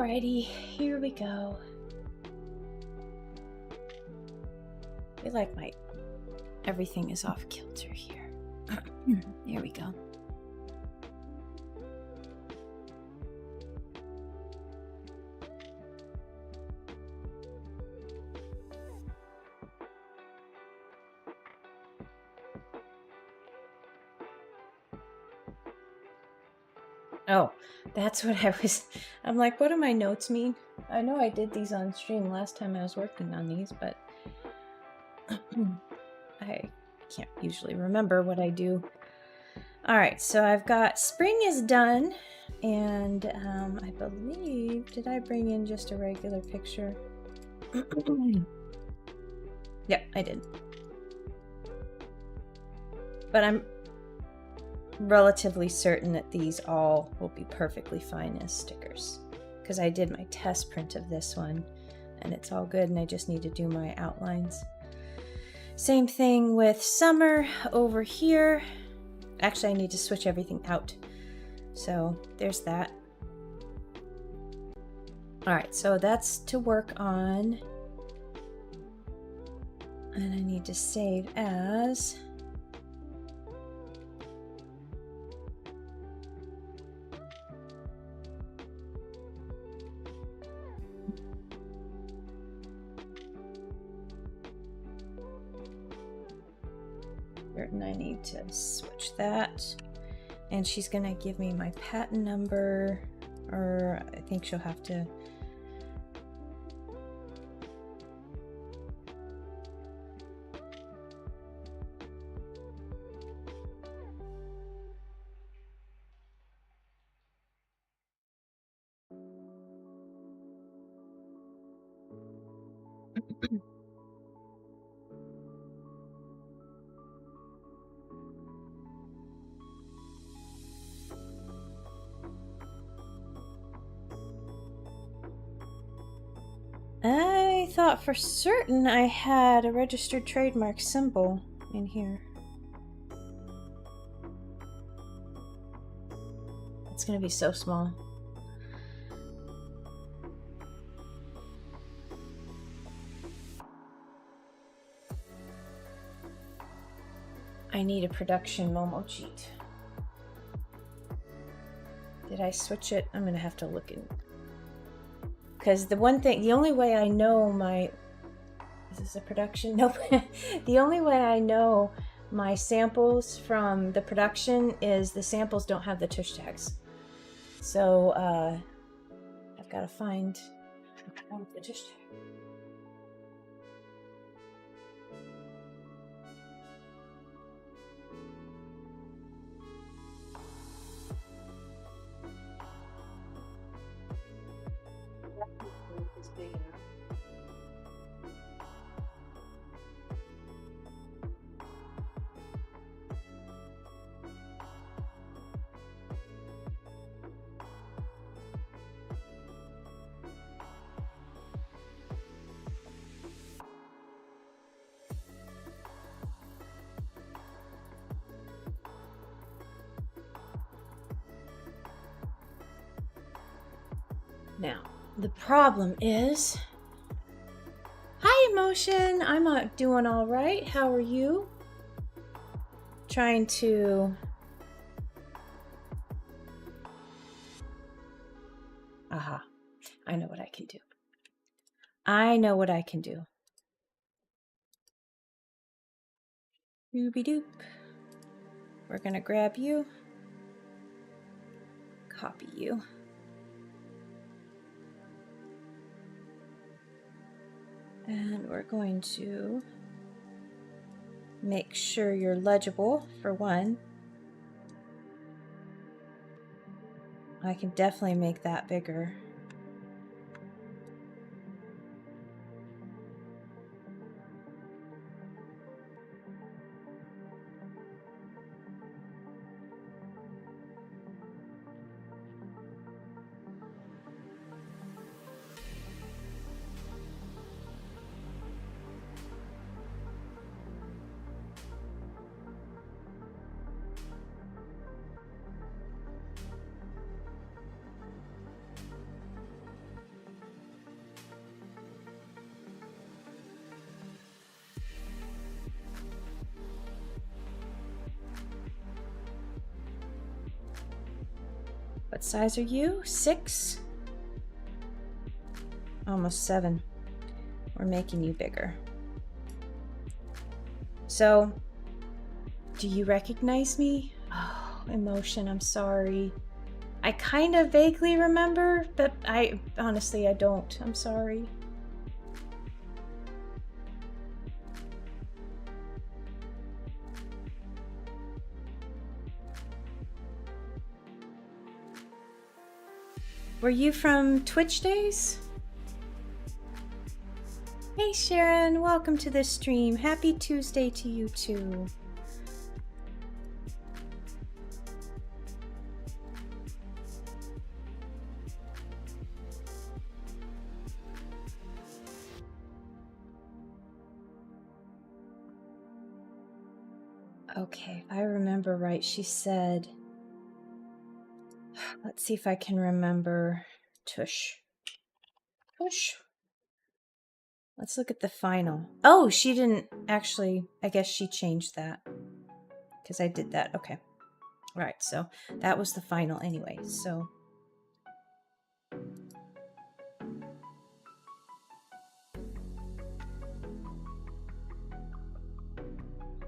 Alrighty, here we go. I feel like everything is off kilter here. Here we go. Oh, that's what I'm like, what do my notes mean? I know I did these on stream last time I was working on these, but I can't usually remember what I do. All right, so I've got spring is done, and I believe, did I bring in just a regular picture? Yep, I did. But I'm relatively certain that these all will be perfectly fine as stickers, because I did my test print of this one and it's all good, and I just need to do my outlines. Same thing with summer over here. Actually, I need to switch everything out, so there's that. All right, so that's to work on, and I need to save as. And I need to switch that, and she's gonna give me my patent number, or I think she'll have to. I thought for certain I had a registered trademark symbol in here. It's gonna be so small. I need a production Momo cheat. Did I switch it? I'm gonna have to look in. Because the only way I know is this a production? Nope. The only way I know my samples from the production is the samples don't have the tush tags. So I've got to find the tush tag. Now, the problem is, hi Emotion, I'm doing all right. How are you? Trying to, aha, I know what I can do. I know what I can do. Doobie doop. We're gonna grab you, copy you. And we're going to make sure you're legible for one. I can definitely make that bigger. size are you? 6? Almost 7. We're making you bigger. So, do you recognize me? Oh, emotion, I'm sorry. I kind of vaguely remember, but honestly, I don't. I'm sorry. Were you from Twitch days? Hey Sharon, welcome to this stream. Happy Tuesday to you too. Okay, if I remember right, she said, let's see if I can remember. Tush. Tush. Let's look at the final. Oh, she didn't actually, I guess she changed that because I did that. Okay. All right, so that was the final anyway. So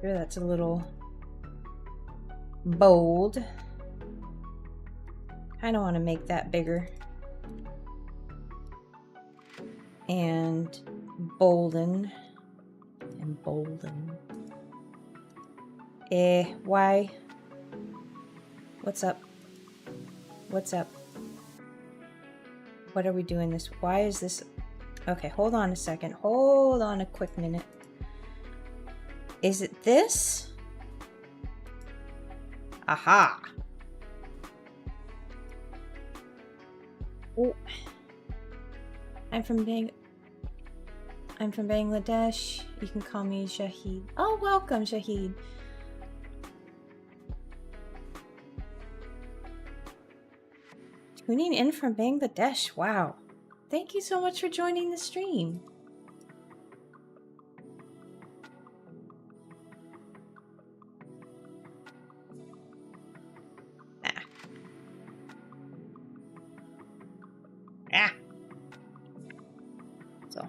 here, that's a little bold. Kind of want to make that bigger. And bolden. And bolden. Why? What's up? What's up? What are we doing this? Why is this? Okay, hold on a second. Hold on a quick minute. Is it this? Aha! Oh. I'm from Bangladesh. You can call me Shahid. Oh, welcome, Shahid. Tuning in from Bangladesh. Wow. Thank you so much for joining the stream. So.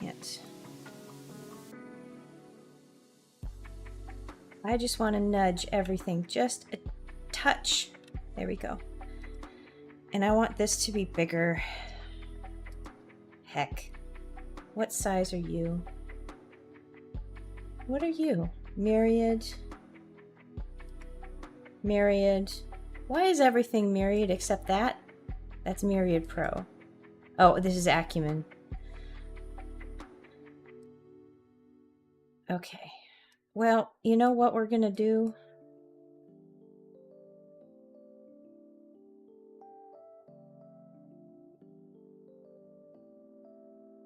Yet. I just want to nudge everything just a touch. There we go. And I want this to be bigger. Heck. What size are you? What are you? Myriad. Myriad. Why is everything Myriad except that? That's Myriad Pro. Oh, this is Acumen. Okay. Well, you know what we're gonna do?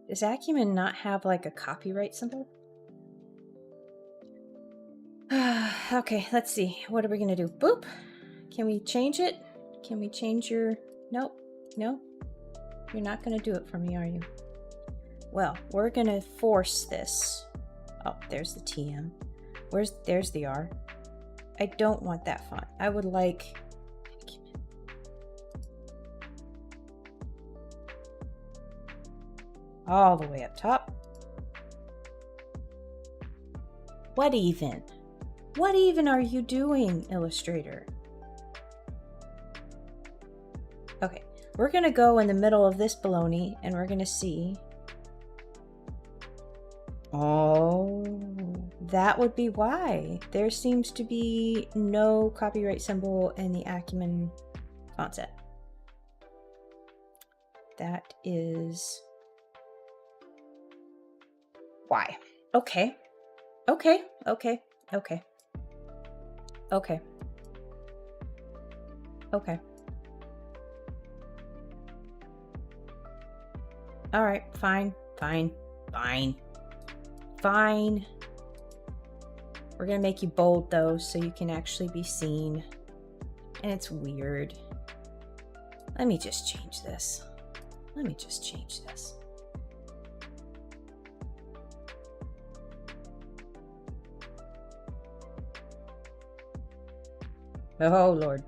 Does Acumen not have like a copyright symbol? Okay, let's see. What are we gonna do? Boop. Can we change it? Can we change your... Nope. No? You're not gonna do it for me, are you? Well, we're gonna force this. Oh, there's the TM. There's the R. I don't want that font. I would like... all the way up top. What even? What even are you doing, Illustrator? Okay, we're gonna go in the middle of this baloney and we're gonna see. Oh, that would be why. There seems to be no copyright symbol in the Acumen font set. That is why. Okay. Okay. Okay. Okay. Okay. Okay. All right. Fine. Fine. Fine. Fine. We're gonna make you bold though, so you can actually be seen. And it's weird. Let me just change this. Let me just change this. Oh, Lord.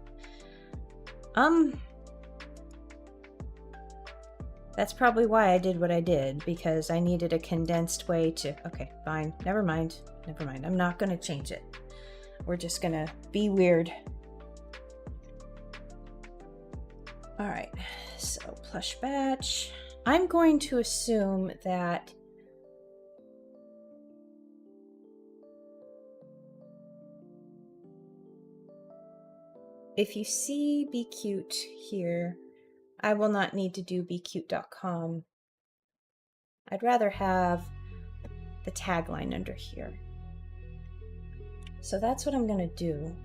That's probably why I did what I did, because I needed a condensed way to... Okay, fine. Never mind. Never mind. I'm not going to change it. We're just going to be weird. All right. So, plush batch. I'm going to assume that if you see Be Cute here, I will not need to do becute.com. I'd rather have the tagline under here. So that's what I'm going to do.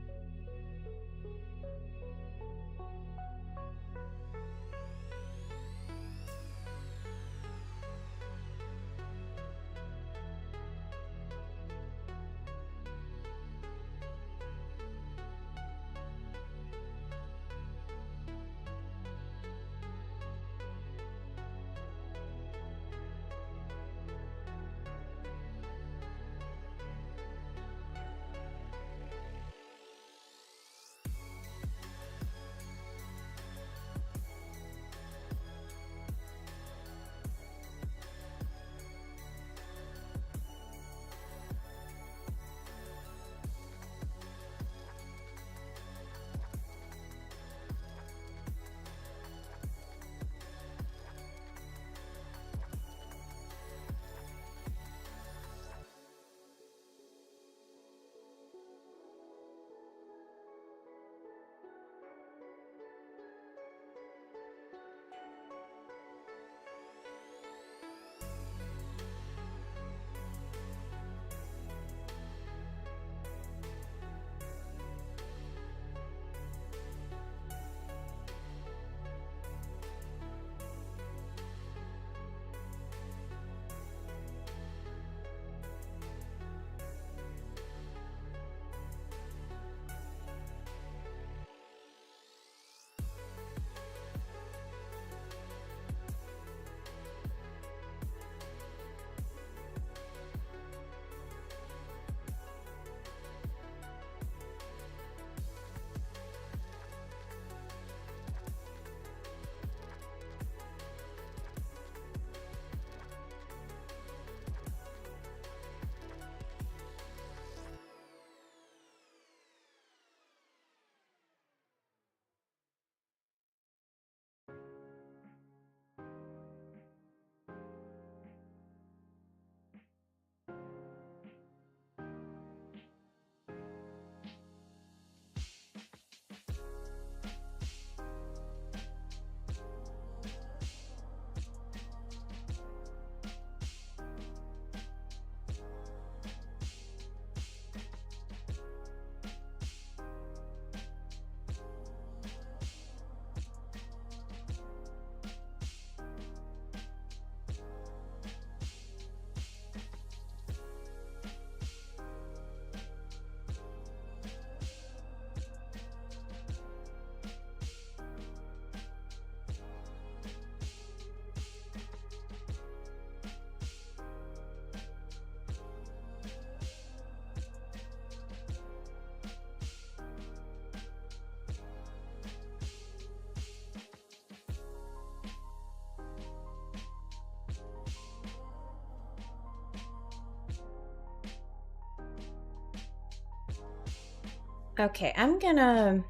Okay, I'm gonna...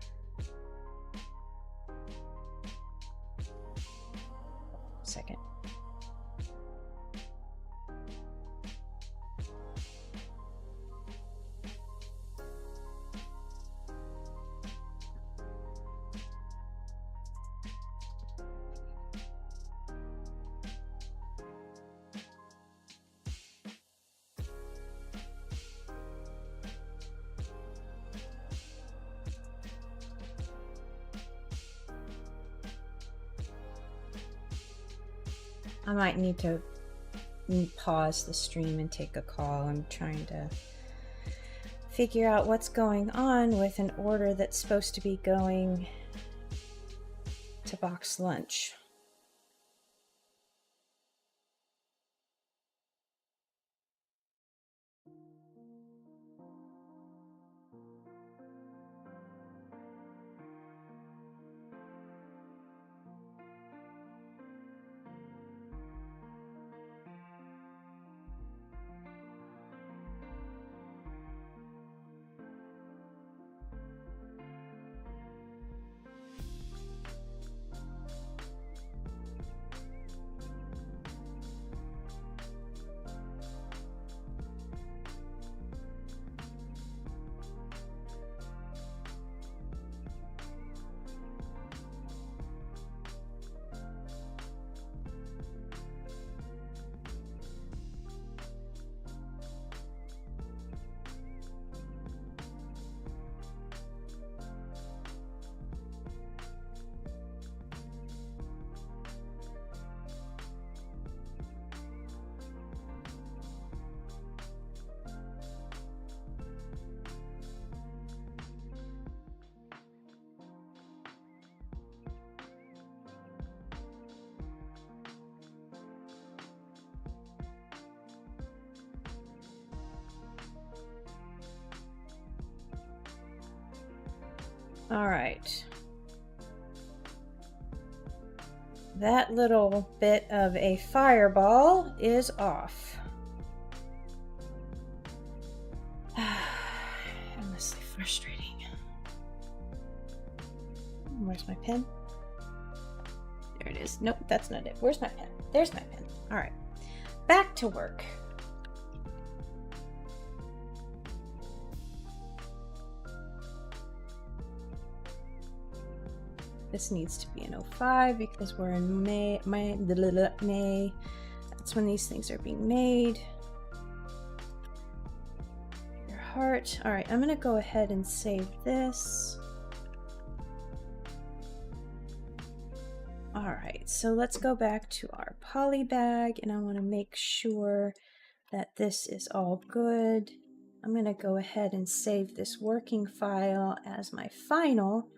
Second. I might need to pause the stream and take a call. I'm trying to figure out what's going on with an order that's supposed to be going to box lunch. All right. That little bit of a fireball is off. Endlessly frustrating. Where's my pen? There it is. Nope, that's not it. Where's my pen? There's my pen. All right. Back to work. This needs to be an 05 because we're in May. That's when these things are being made. Your heart. All right, I'm going to go ahead and save this. All right, so let's go back to our poly bag, and I want to make sure that this is all good. I'm going to go ahead and save this working file as my final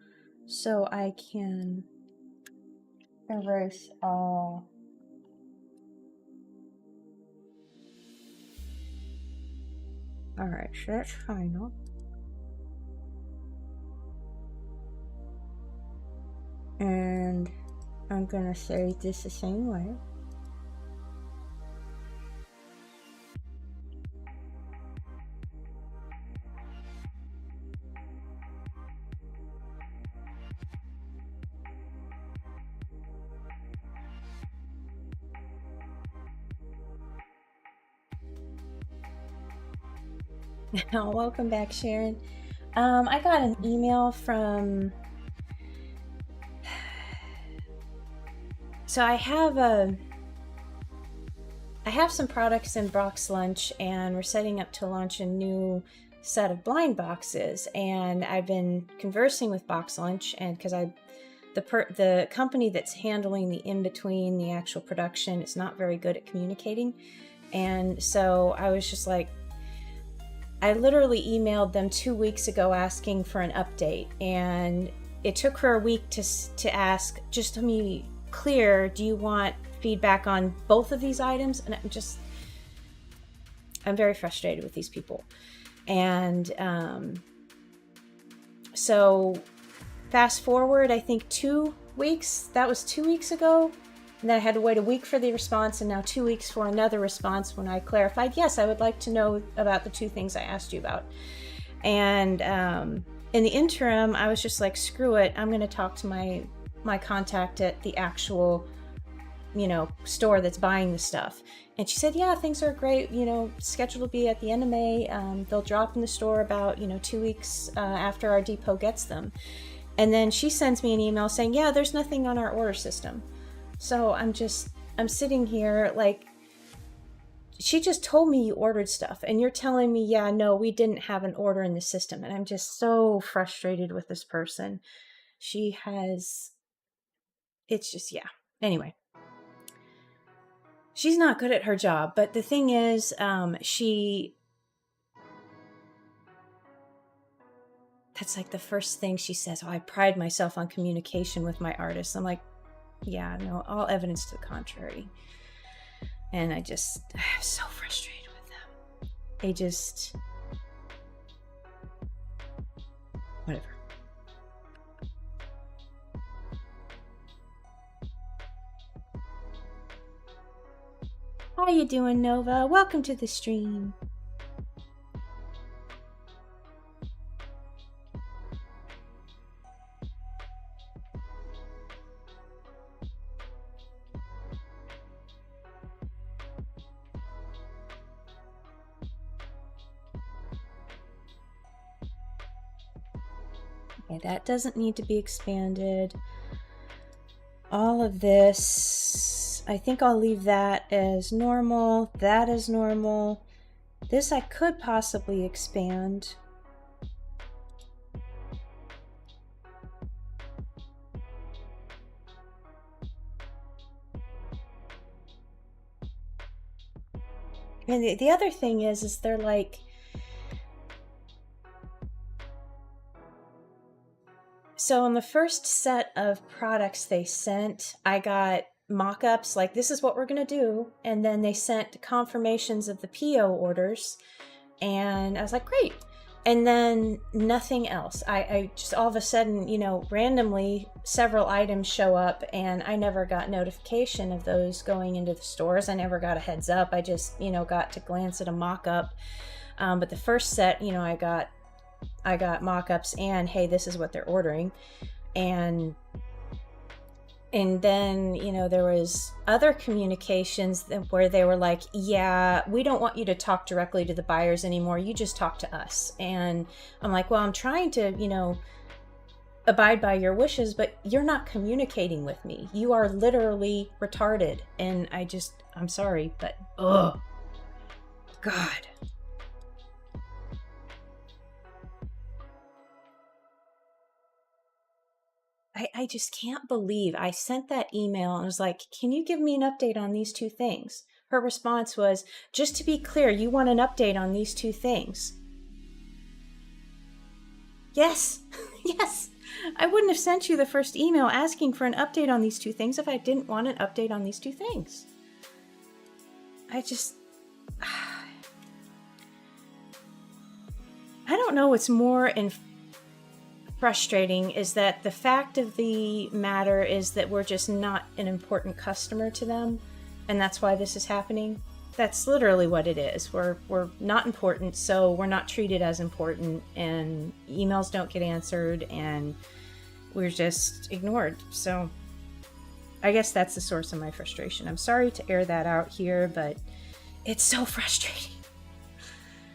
so I can erase all. All right, so that's final. And I'm gonna save this the same way. Welcome back, Sharon. I got an email from. So I have some products in Brock's Lunch, and we're setting up to launch a new set of blind boxes. And I've been conversing with Box Lunch, and because the company that's handling the in between the actual production is not very good at communicating, and so I was just like, I literally emailed them 2 weeks ago asking for an update, and it took her a week to ask, just to me clear, do you want feedback on both of these items? And I'm very frustrated with these people. And so fast forward, I think 2 weeks, that was 2 weeks ago. And then I had to wait a week for the response, and now 2 weeks for another response when I clarified, yes, I would like to know about the 2 things I asked you about. And in the interim, I was just like, screw it. I'm going to talk to my contact at the actual, store that's buying the stuff. And she said, yeah, things are great. Scheduled to be at the end of May. They'll drop in the store about, 2 weeks after our depot gets them. And then she sends me an email saying, yeah, there's nothing on our order system. So I'm sitting here like, she just told me you ordered stuff, and you're telling me, yeah, no, we didn't have an order in the system. And I'm just so frustrated with this person. It's just, yeah. Anyway, she's not good at her job, but the thing is, that's like the first thing she says. Oh, I pride myself on communication with my artists. I'm like, yeah, no, all evidence to the contrary. And I'm so frustrated with them. They just, whatever. How you doing, Nova? Welcome to the stream. Okay, that doesn't need to be expanded. All of this, I think I'll leave that as normal. That is normal. This I could possibly expand. And the other thing is they're like, so on the first set of products they sent, I got mock-ups like, this is what we're going to do. And then they sent confirmations of the PO orders. And I was like, great. And then nothing else. I just all of a sudden, randomly several items show up, and I never got notification of those going into the stores. I never got a heads up. I just, got to glance at a mock-up. But the first set, I got mock-ups and, hey, this is what they're ordering. And then, there was other communications where they were like, yeah, we don't want you to talk directly to the buyers anymore. You just talk to us. And I'm like, well, I'm trying to, abide by your wishes, but you're not communicating with me. You are literally retarded. And I'm sorry, but, oh, God. I just can't believe I sent that email and was like, can you give me an update on these two things? Her response was, just to be clear, you want an update on these two things? Yes, yes. I wouldn't have sent you the first email asking for an update on these two things if I didn't want an update on these two things. I don't know what's more frustrating is that the fact of the matter is that we're just not an important customer to them, and that's why this is happening. That's literally what it is. We're not important, so we're not treated as important, and emails don't get answered, and we're just ignored. So I guess that's the source of my frustration. I'm sorry to air that out here, but it's so frustrating.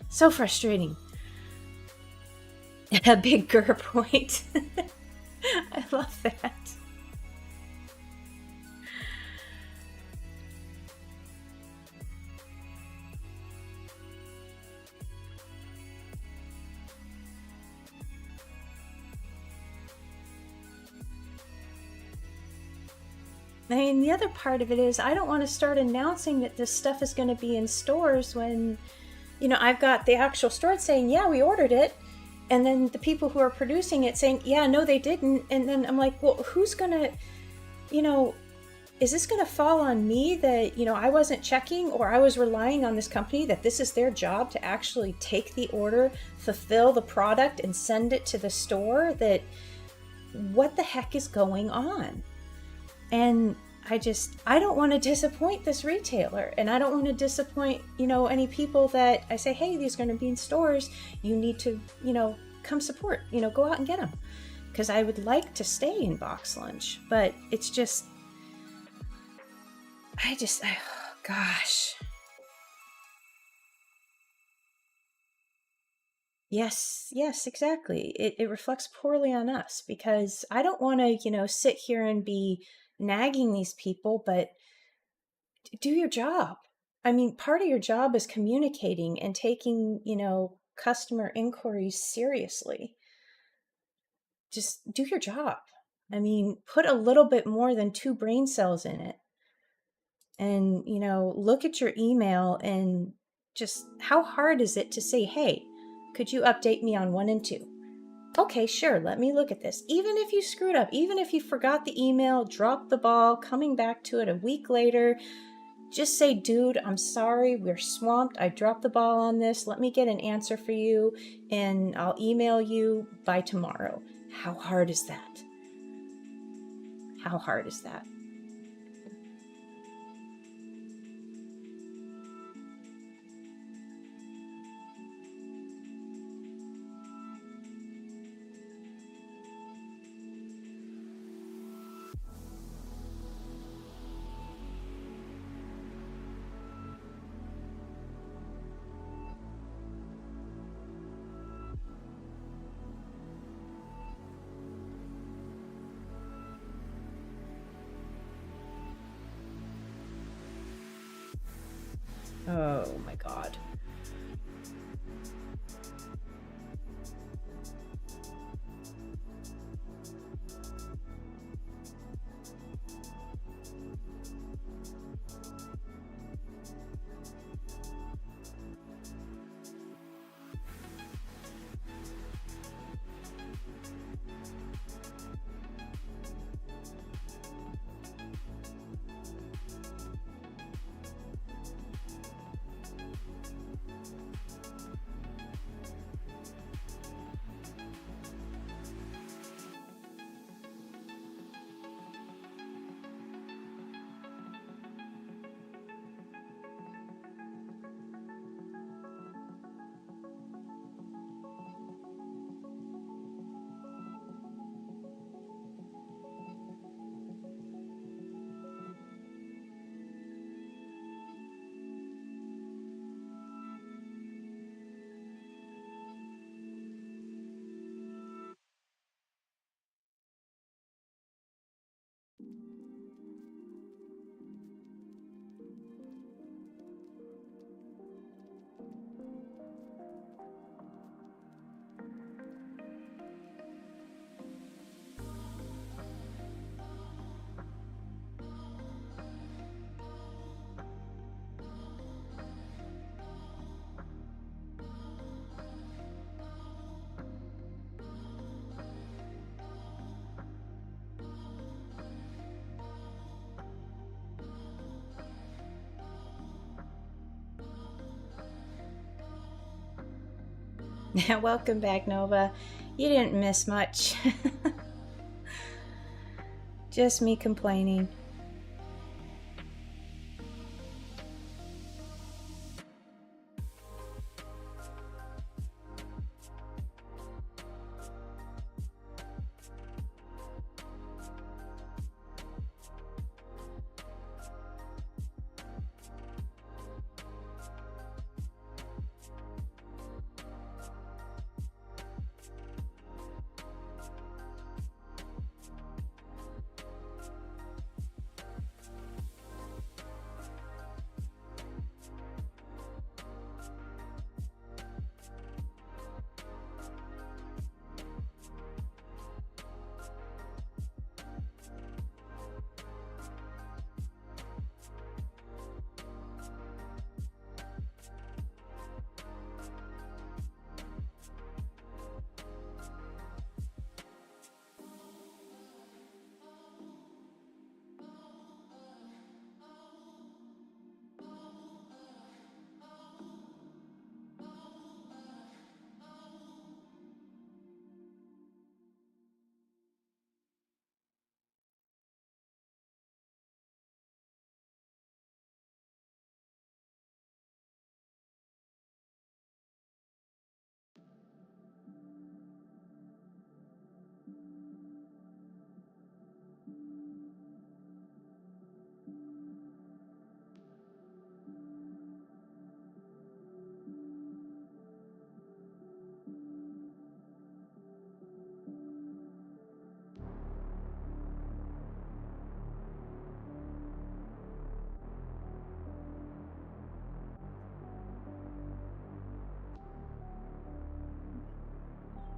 So frustrating. A big GUR point. I love that. I mean, the other part of it is I don't want to start announcing that this stuff is going to be in stores when, I've got the actual store saying, yeah, we ordered it. And then the people who are producing it saying, yeah, no, they didn't. And then I'm like, well, who's going to, is this going to fall on me that, I wasn't checking, or I was relying on this company that this is their job to actually take the order, fulfill the product, and send it to the store? That what the heck is going on? And I don't want to disappoint this retailer, and I don't want to disappoint, any people that I say, hey, these are going to be in stores. You need to, come support, go out and get them. Because I would like to stay in box lunch, but it's just, oh, gosh. Yes, exactly. It reflects poorly on us, because I don't want to, sit here and be nagging these people, but do your job. I mean, part of your job is communicating and taking, customer inquiries seriously. Just do your job. I mean, put a little bit more than 2 brain cells in it. And, look at your email and just how hard is it to say, hey, could you update me on 1 and 2? Okay, sure, let me look at this. Even if you screwed up, even if you forgot the email, dropped the ball, coming back to it a week later, just say, dude, I'm sorry, we're swamped. I dropped the ball on this. Let me get an answer for you, and I'll email you by tomorrow. How hard is that? How hard is that? Oh my God. Welcome back, Nova. You didn't miss much. Just me complaining.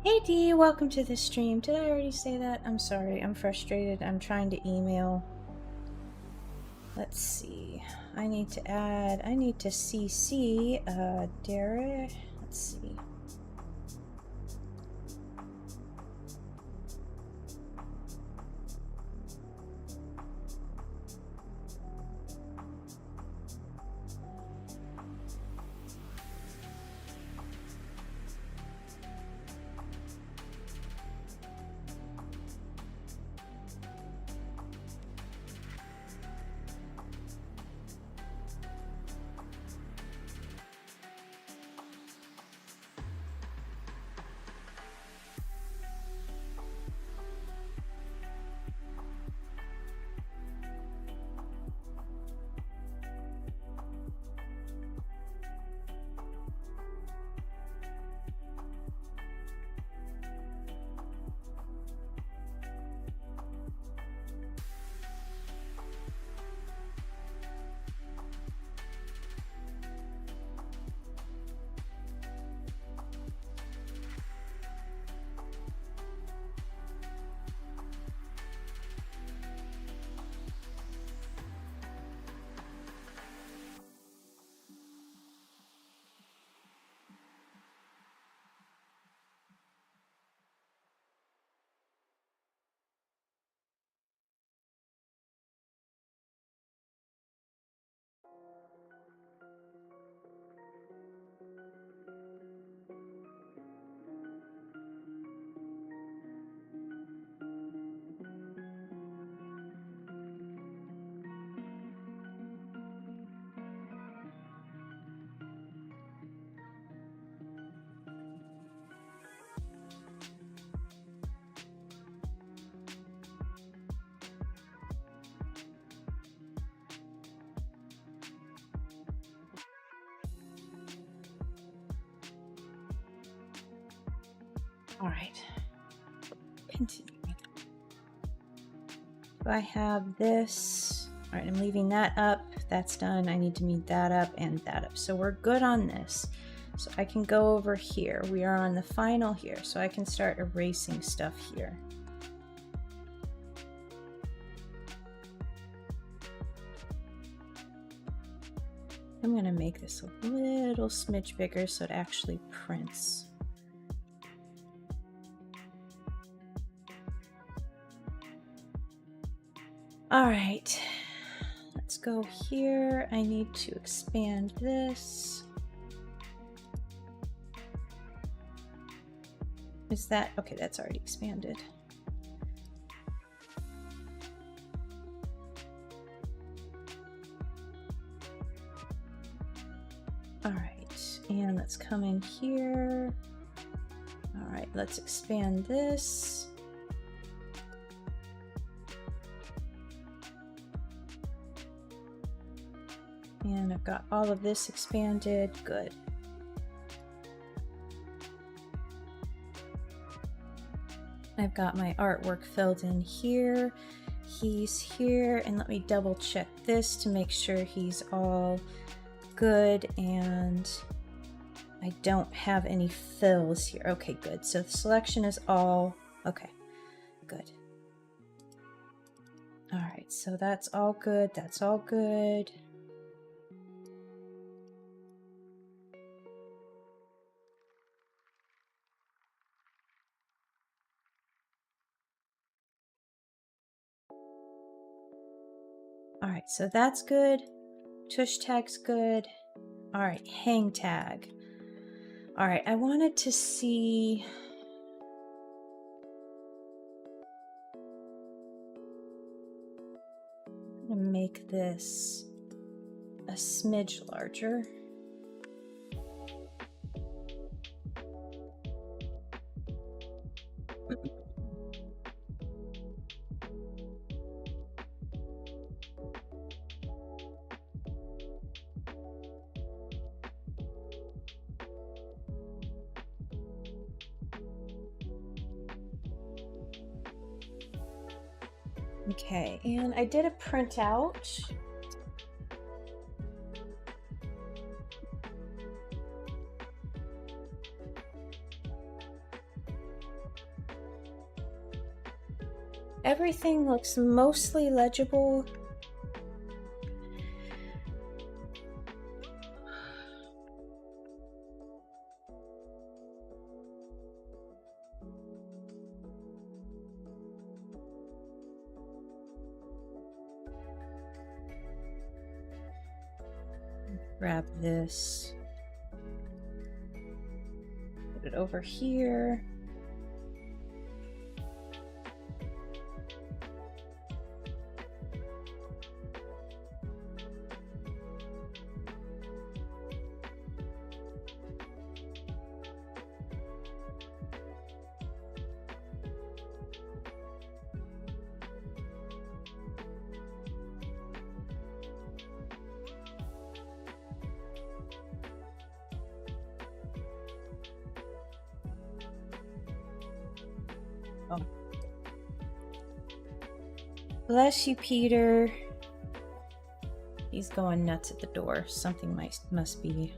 Hey Dee, welcome to the stream. Did I already say that? I'm sorry, I'm frustrated. I'm trying to email. Let's see. I need to CC Derek. Let's see. All right. Continue. So I have this. All right, I'm leaving that up. That's done. I need to meet that up and that up. So we're good on this. So I can go over here. We are on the final here. So I can start erasing stuff here. I'm going to make this a little smidge bigger so it actually prints. All right, let's go here. I need to expand this. Is that, okay, that's already expanded. All right, and let's come in here. All right, let's expand this. And I've got all of this expanded, good. I've got my artwork filled in here. He's here, and let me double check this to make sure he's all good and I don't have any fills here. Okay, good. So the selection is all, okay, good. All right, so that's all good. That's all good. All right, so that's good. Tush tag's good. All right, hang tag. All right, I wanted to see. I'm gonna make this a smidge larger. Okay, and I did a printout. Everything looks mostly legible. Grab this, put it over here. Oh. Bless you, Peter. He's going nuts at the door. Something must be.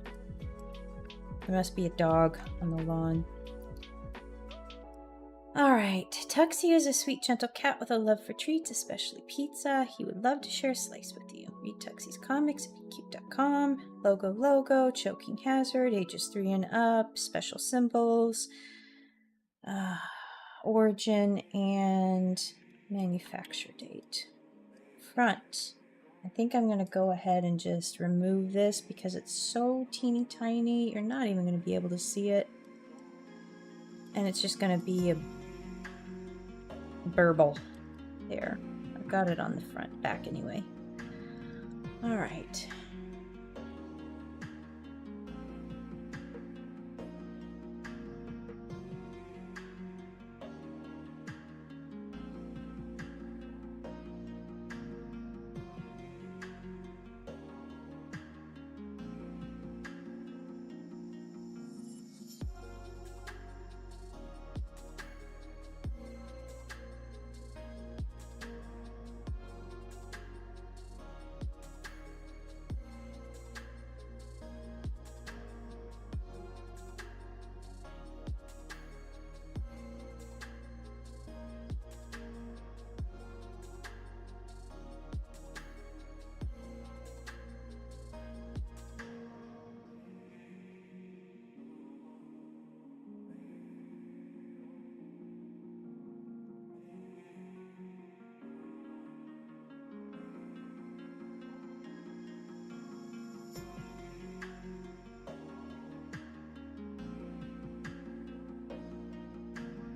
There must be a dog on the lawn. All right. Tuxie is a sweet, gentle cat with a love for treats, especially pizza. He would love to share a slice with you. Read Tuxie's comics at cute.com. Logo, choking hazard, ages 3 and up, special symbols, origin, and manufacture date. Front. I think I'm going to go ahead and just remove this because it's so teeny tiny. You're not even going to be able to see it. And it's just going to be a burble there. I've got it on the front, back anyway. All right.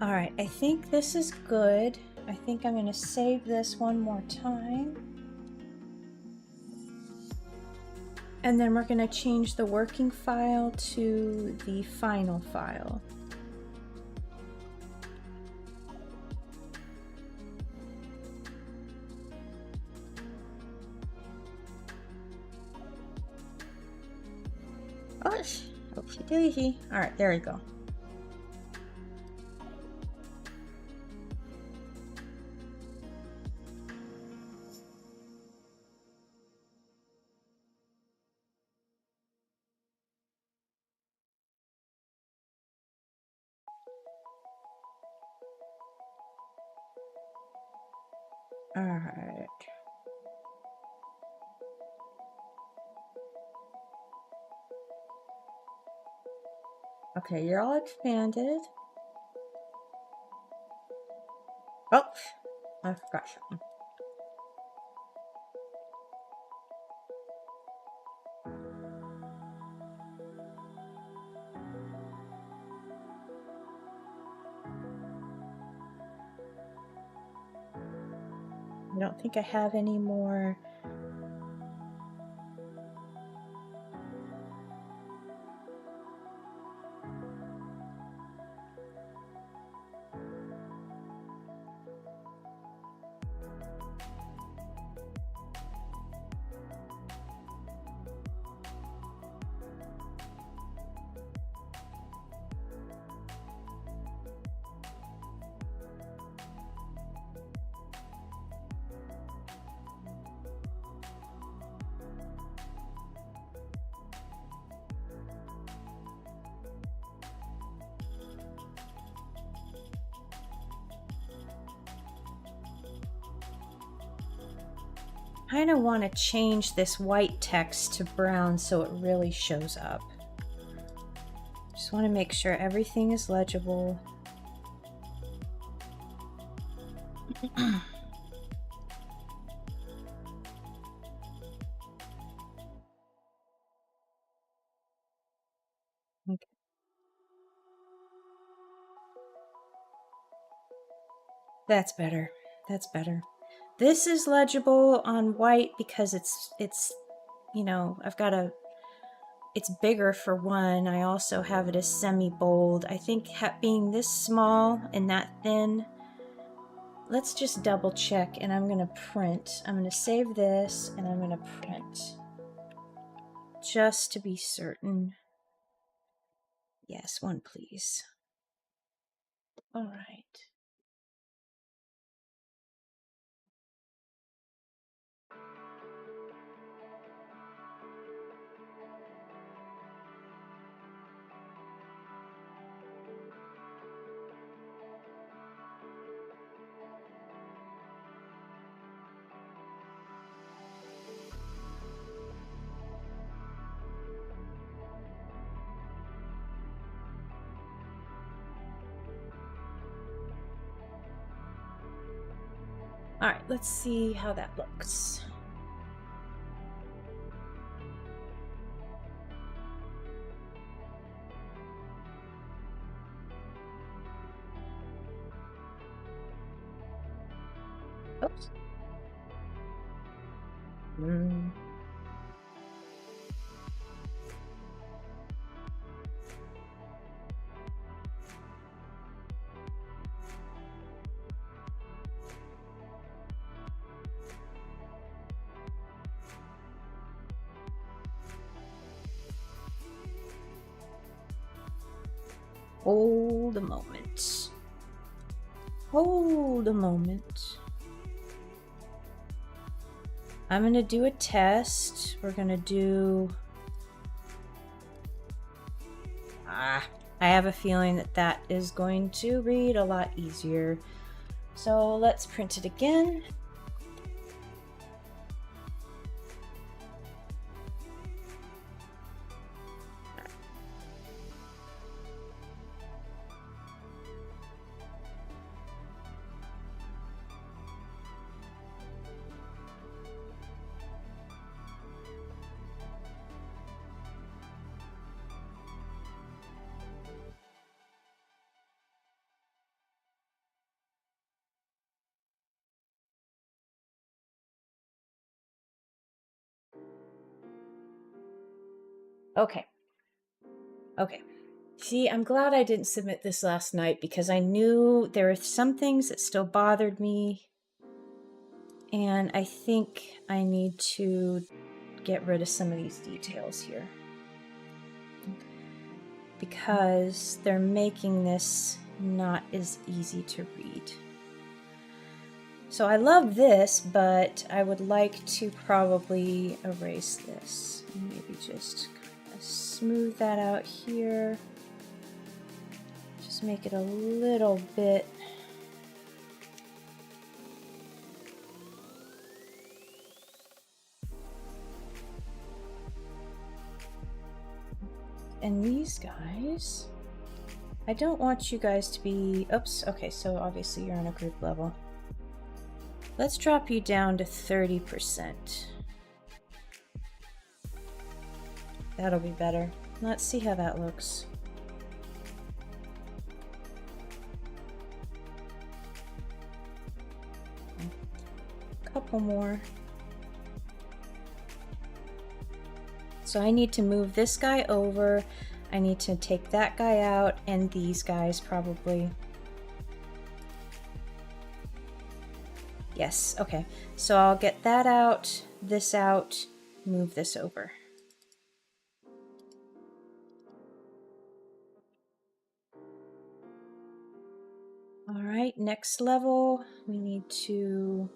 All right, I think this is good. I think I'm going to save this one more time. And then we're going to change the working file to the final file. Oh, oopsie daisy. All right, there we go. All right. Okay, you're all expanded. Oh, I forgot something. I don't think I have any more. I kind of want to change this white text to brown so it really shows up. Just want to make sure everything is legible. Okay. That's better. That's better. This is legible on white because it's you know, it's bigger for one. I also have it as semi-bold. I think being this small and that thin, let's just double check, and I'm gonna print. I'm gonna save this and I'm gonna print just to be certain. Yes, one please. All right. All right, let's see how that looks. Oops. Hold a moment. Hold a moment. I'm going to do a test. We're going to do... I have a feeling that that is going to read a lot easier. So let's print it again. Okay. Okay. See, I'm glad I didn't submit this last night because I knew there were some things that still bothered me. And I think I need to get rid of some of these details here, because they're making this not as easy to read. So I love this, but I would like to probably erase this. Maybe just kind of smooth that out here. Just make it a little bit. And these guys, I don't want you guys to be, oops, okay, so obviously you're on a group level. Let's drop you down to 30%. That'll be better. Let's see how that looks. A couple more. So I need to move this guy over. I need to take that guy out and these guys probably. Yes, okay. So I'll get that out, move this over. All right, next level, we need to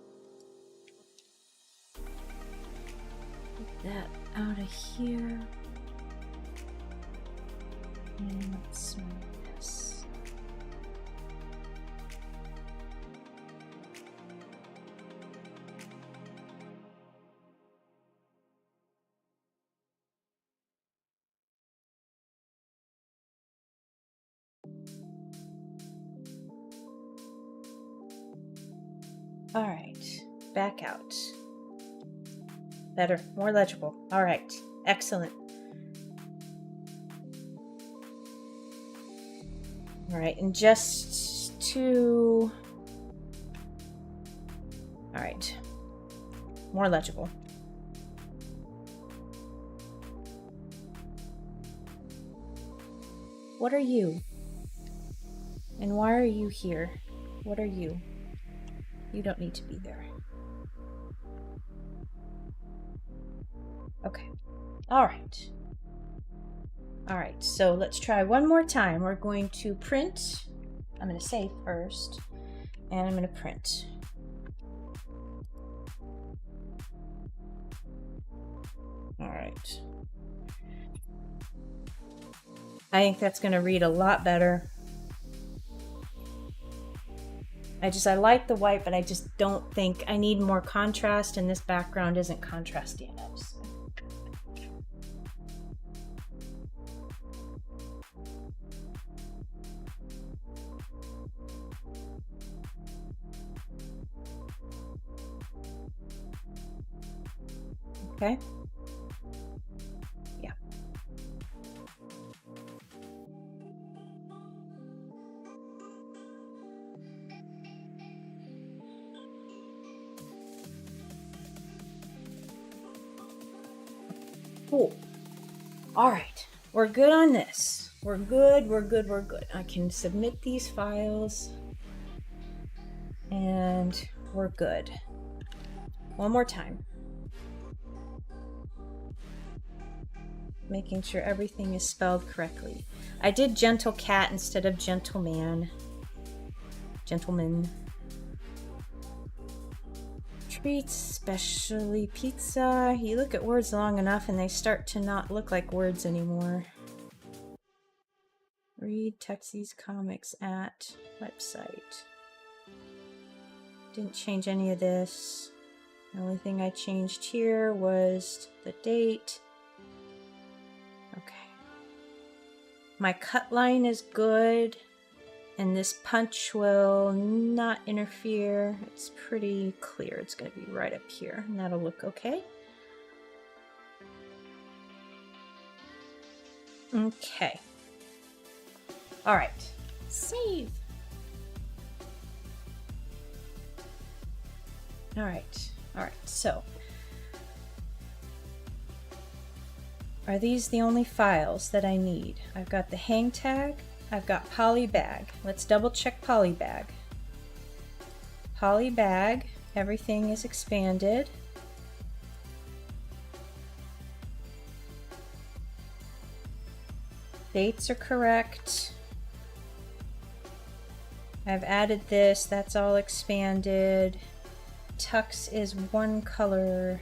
get that out of here. And let's move this. All right, back out. Better, more legible. All right, excellent. All right, and just to, all right, more legible. What are you? And why are you here? What are you? You don't need to be there. Okay, all right. All right, so let's try one more time. We're going to print. I'm going to save first, and I'm going to print. All right. I think that's going to read a lot better. I like the white, but I just don't think I need more contrast, and this background isn't contrasty enough. So. Okay. Yeah. Cool. All right. We're good on this. We're good. I can submit these files. And we're good. One more time. Making sure everything is spelled correctly. I did gentle cat instead of gentleman. Gentleman. Treats, especially pizza. You look at words long enough and they start to not look like words anymore. Read Texie's Comics at website. Didn't change any of this. The only thing I changed here was the date. Okay. My cut line is good, and this punch will not interfere. It's pretty clear. It's going to be right up here, and that'll look okay. Okay. All right. Save. All right. So are these the only files that I need? I've got the hang tag, I've got polybag. Let's double check polybag. Polybag, everything is expanded. Dates are correct. I've added this, that's all expanded. Tux is one color.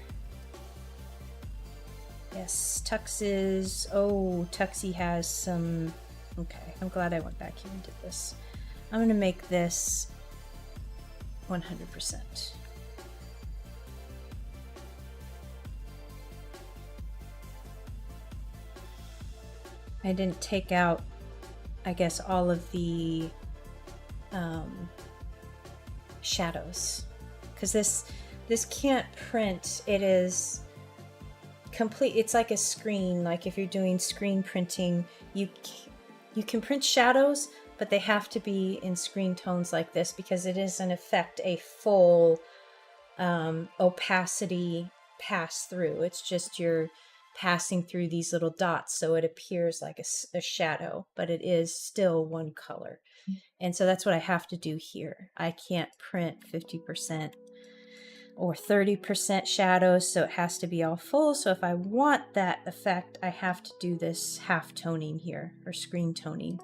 Yes, Tux is, oh, Tuxie has some, okay, I'm glad I went back here and did this. I'm gonna make this 100%. I didn't take out, I guess, all of the shadows, because this can't print. It is complete. It's like a screen. Like if you're doing screen printing, you can print shadows, but they have to be in screen tones like this, because it is in effect a full opacity pass through. It's just you're passing through these little dots, so it appears like a shadow, but it is still one color. And so that's what I have to do here. I can't print 50% or 30% shadows, so it has to be all full. So if I want that effect, I have to do this half toning here, or screen toning.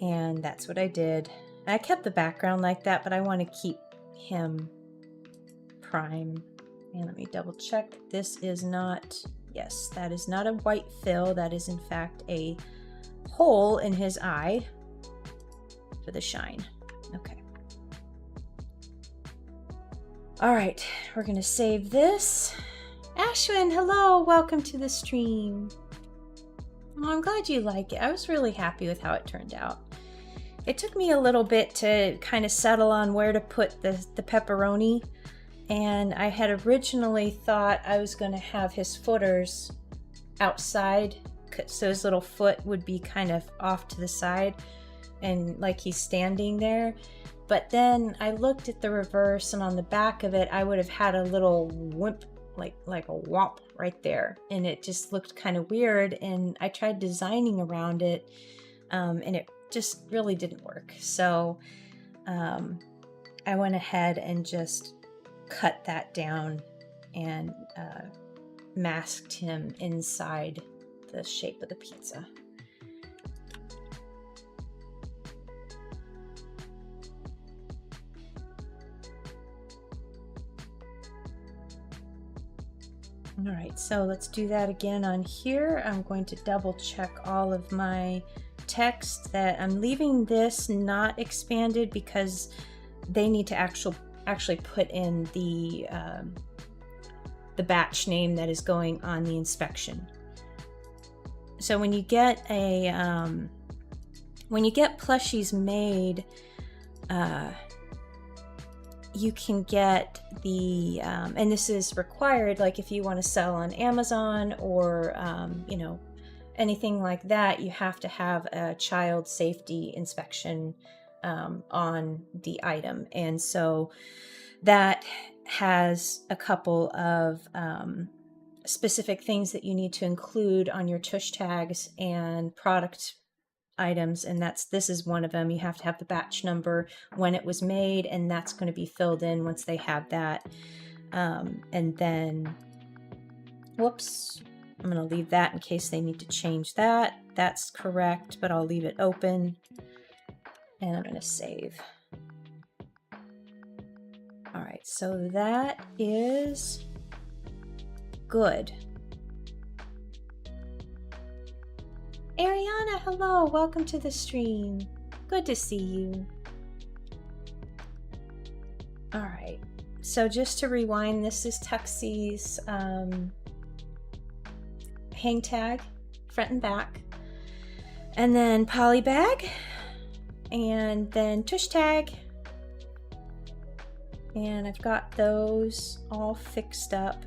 And that's what I did. I kept the background like that, but I want to keep him prime. And let me double check. This is not, yes, that is not a white fill. That is in fact a hole in his eye for the shine. Okay. All right, we're gonna save this. Ashwin, hello, welcome to the stream. Oh, I'm glad you like it. I was really happy with how it turned out. It took me a little bit to kind of settle on where to put the pepperoni. And I had originally thought I was going to have his footers outside, so his little foot would be kind of off to the side and like he's standing there. But then I looked at the reverse, and on the back of it I would have had a little wimp, like a womp right there, and it just looked kind of weird. And I tried designing around it, and it just really didn't work. So I went ahead and just cut that down and masked him inside the shape of the pizza. All right, so let's do that again on here. I'm going to double check all of my text. That I'm leaving this not expanded because they need to actually put in the batch name that is going on the inspection. So when you get plushies made, you can get the and this is required, like if you want to sell on Amazon or you know, anything like that, you have to have a child safety inspection on the item. And so that has a couple of specific things that you need to include on your tush tags and product items, and this is one of them. You have to have the batch number, when it was made, and that's going to be filled in once they have that. And then, whoops, I'm going to leave that in case they need to change that. That's correct, but I'll leave it open, and I'm going to save. All right, so that is good. Ariana, hello, welcome to the stream. Good to see you. All right, so just to rewind, this is Tuxie's hang tag, front and back, and then poly bag, and then tush tag, and I've got those all fixed up.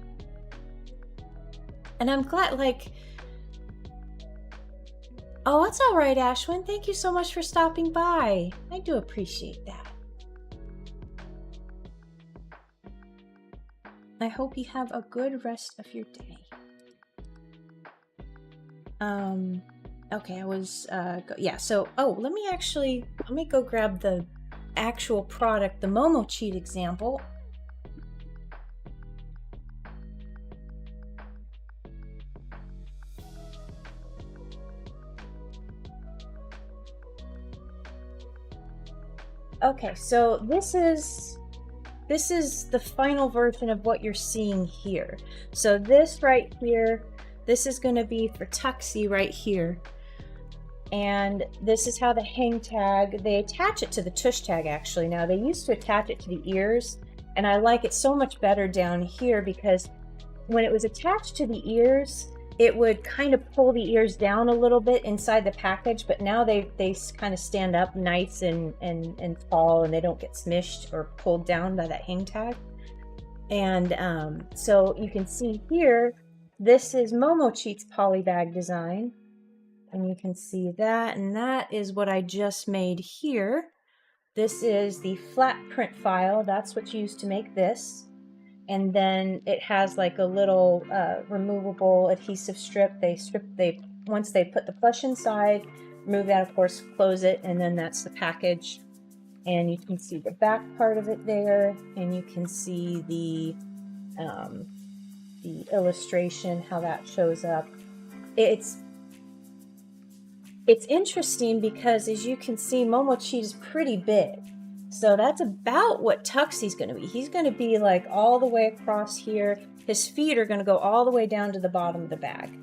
And I'm glad, like, oh, that's all right, Ashwin. Thank you so much for stopping by. I do appreciate that. I hope you have a good rest of your day. Okay, I was, yeah, so, oh, let me go grab the actual product, the Momo Cheat example. Okay, so this is the final version of what you're seeing here. So this right here, this is going to be for Tuxie right here. And this is how the hang tag, they attach it to the tush tag actually. Now they used to attach it to the ears, and I like it so much better down here because when it was attached to the ears, it would kind of pull the ears down a little bit inside the package, but now they kind of stand up nice and fall, and they don't get smished or pulled down by that hang tag. And so you can see here, this is Momo Cheat's polybag design, and you can see that, and that is what I just made here. This is the flat print file. That's what's used to make this. And then it has like a little removable adhesive strip. Once they put the plush inside, remove that, of course, close it, and then that's the package. And you can see the back part of it there, and you can see the illustration, how that shows up. It's interesting because, as you can see, Momo Cheat is pretty big. So that's about what Tuxie's going to be. He's going to be like all the way across here. His feet are going to go all the way down to the bottom of the bag.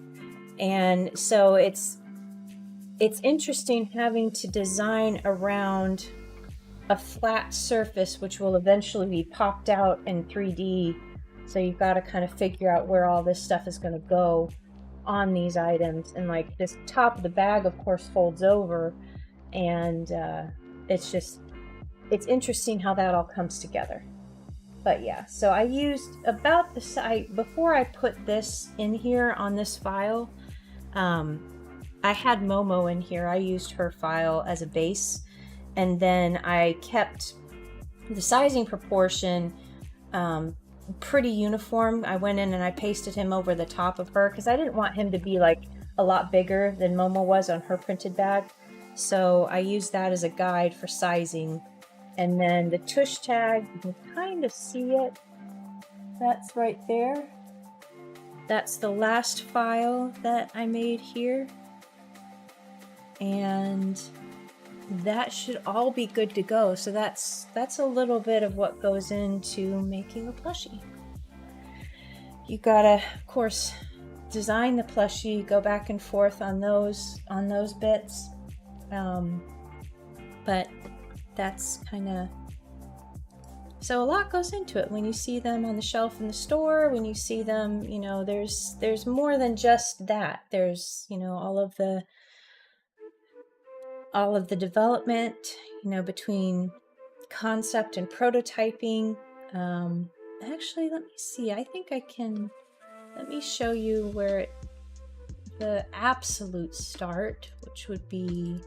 And so it's interesting having to design around a flat surface, which will eventually be popped out in 3D. So you've got to kind of figure out where all this stuff is going to go on these items. And like this top of the bag, of course, folds over, and it's interesting how that all comes together. But yeah, so I used about the size, before I put this in here on this file, I had Momo in here. I used her file as a base, and then I kept the sizing proportion pretty uniform. I went in and I pasted him over the top of her because I didn't want him to be like a lot bigger than Momo was on her printed bag. So I used that as a guide for sizing. And then the tush tag, you can kind of see it. That's right there. That's the last file that I made here. And that should all be good to go. So that's a little bit of what goes into making a plushie. You gotta, of course, design the plushie, go back and forth on those bits. But that's kind of, so a lot goes into it. When you see them on the shelf in the store, when you see them, you know, there's more than just that. There's, you know, all of the development, you know, between concept and prototyping. Actually, let me see. I think I can, let me show you where the absolute start, which would be,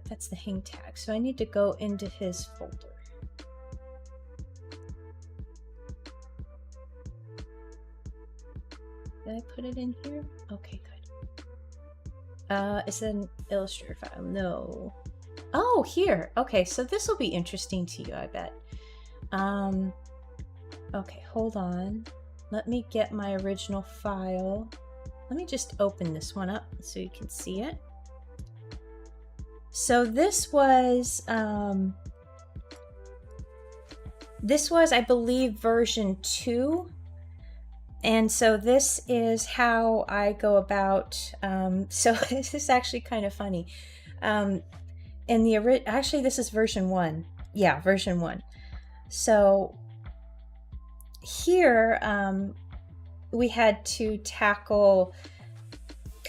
that's the hang tag. So I need to go into his folder. Did I put it in here? Okay, good. It's an Illustrator file. No. Oh, here. Okay, so this will be interesting to you, I bet. Okay, hold on. Let me get my original file. Let me just open this one up so you can see it. So this was, I believe, version 2. And so this is how I go about, so this is actually kind of funny. Actually, this is version 1. Yeah, version 1. So here, we had to tackle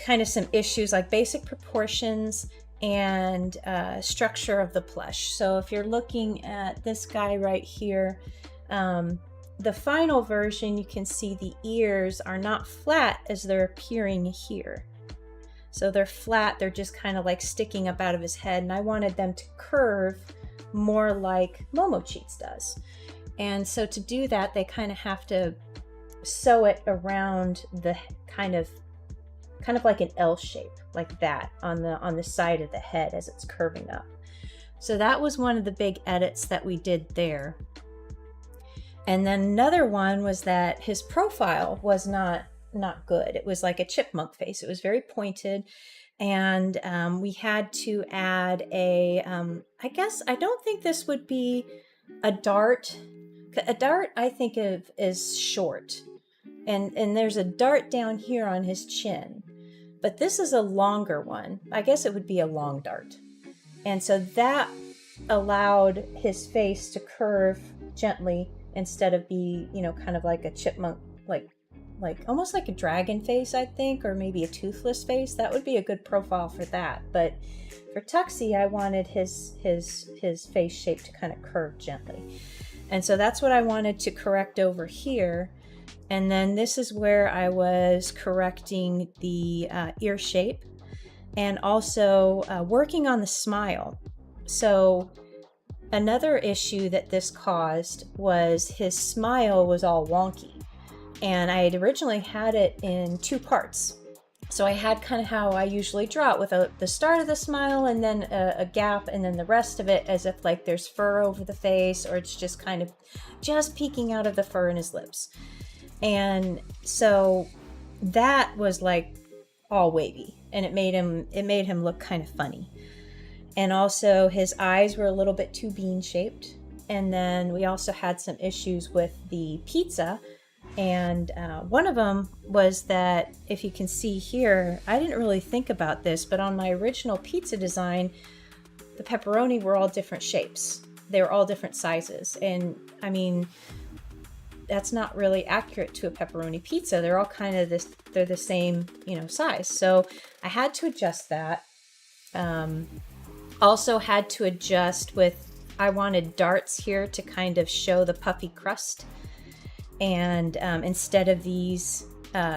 kind of some issues like basic proportions and structure of the plush. So if you're looking at this guy right here, the final version, you can see the ears are not flat as they're appearing here. So they're flat, they're just kind of like sticking up out of his head, and I wanted them to curve more like Momo Cheats does. And so to do that, they kind of have to sew it around the kind of like an L shape, like that on the side of the head as it's curving up. So that was one of the big edits that we did there. And then another one was that his profile was not good. It was like a chipmunk face. It was very pointed, and we had to add a I guess I don't think this would be a dart. A dart I think of is short, and there's a dart down here on his chin, but this is a longer one. I guess it would be a long dart, and so that allowed his face to curve gently instead of be, you know, kind of like a chipmunk, like almost like a dragon face, I think, or maybe a toothless face. That would be a good profile for that. But for Tuxie, I wanted his face shape to kind of curve gently. And so that's what I wanted to correct over here. And then this is where I was correcting the ear shape and also working on the smile. So another issue that this caused was his smile was all wonky. And I had originally had it in 2 parts. So I had kind of how I usually draw it with the start of the smile and then a gap, and then the rest of it as if like there's fur over the face, or it's just kind of just peeking out of the fur in his lips. And so that was like all wavy, and it made him look kind of funny. And also his eyes were a little bit too bean shaped. And then we also had some issues with the pizza. And one of them was that, if you can see here, I didn't really think about this, but on my original pizza design, the pepperoni were all different shapes. They were all different sizes. And I mean, that's not really accurate to a pepperoni pizza. They're all kind of they're the same, you know, size. So I had to adjust that. Also had to adjust with, I wanted darts here to kind of show the puffy crust. And instead of these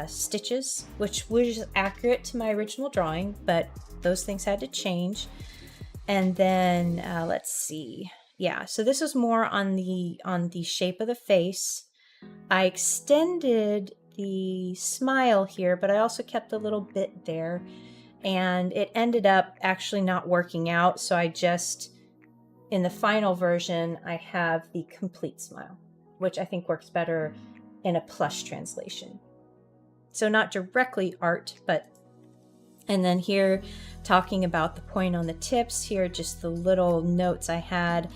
stitches, which was accurate to my original drawing, but those things had to change. And then let's see. Yeah, so this was more on the shape of the face. I extended the smile here, but I also kept a little bit there. And it ended up actually not working out. So I just, in the final version, I have the complete smile, which I think works better in a plush translation. So not directly art, but, and then here talking about the point on the tips, here just the little notes I had.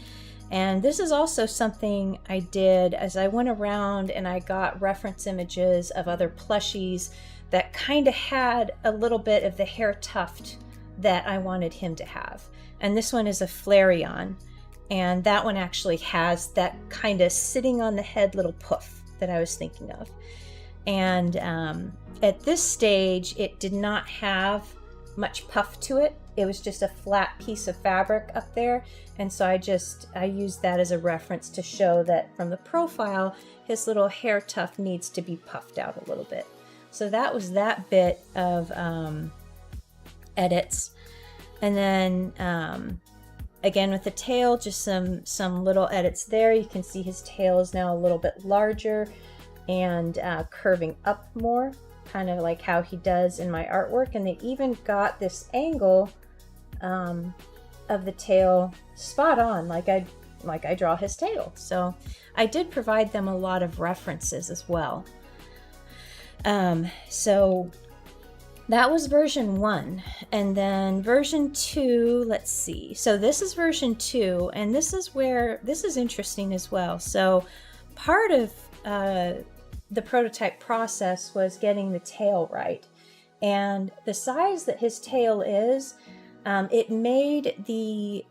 And this is also something I did as I went around and I got reference images of other plushies that kind of had a little bit of the hair tuft that I wanted him to have. And this one is a Flareon. And that one actually has that kind of sitting on the head little poof that I was thinking of. And at this stage, it did not have much puff to it. It was just a flat piece of fabric up there. And so I used that as a reference to show that from the profile, his little hair tuft needs to be puffed out a little bit. So that was that bit of edits. And then again, with the tail, just some little edits there. You can see his tail is now a little bit larger and curving up more, kind of like how he does in my artwork. And they even got this angle of the tail spot on, like I draw his tail. So I did provide them a lot of references as well. So that was version 1. And then version 2, let's see. So this is version 2, and this is interesting as well. So part of the prototype process was getting the tail right. And the size that his tail is, it made the,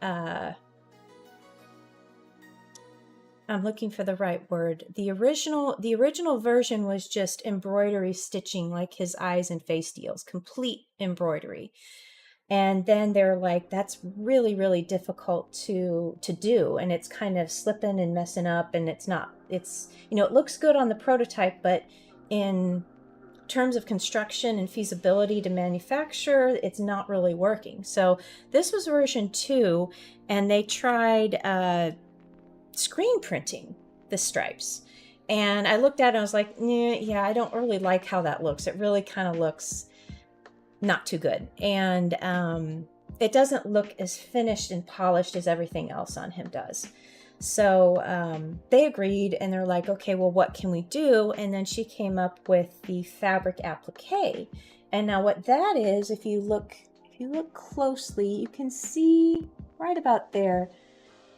I'm looking for the right word. The original version was just embroidery stitching, like his eyes and face deals, complete embroidery. And then they're like, that's really, really difficult to do. And it's kind of slipping and messing up, and it's, you know, it looks good on the prototype, but in terms of construction and feasibility to manufacture, it's not really working. So this was version 2, and they tried screen printing the stripes. And I looked at it and I was like, yeah, I don't really like how that looks. It really kind of looks not too good. And it doesn't look as finished and polished as everything else on him does. So they agreed, and they're like, okay, well, what can we do? And then she came up with the fabric applique. And now what that is, if you look closely, you can see right about there,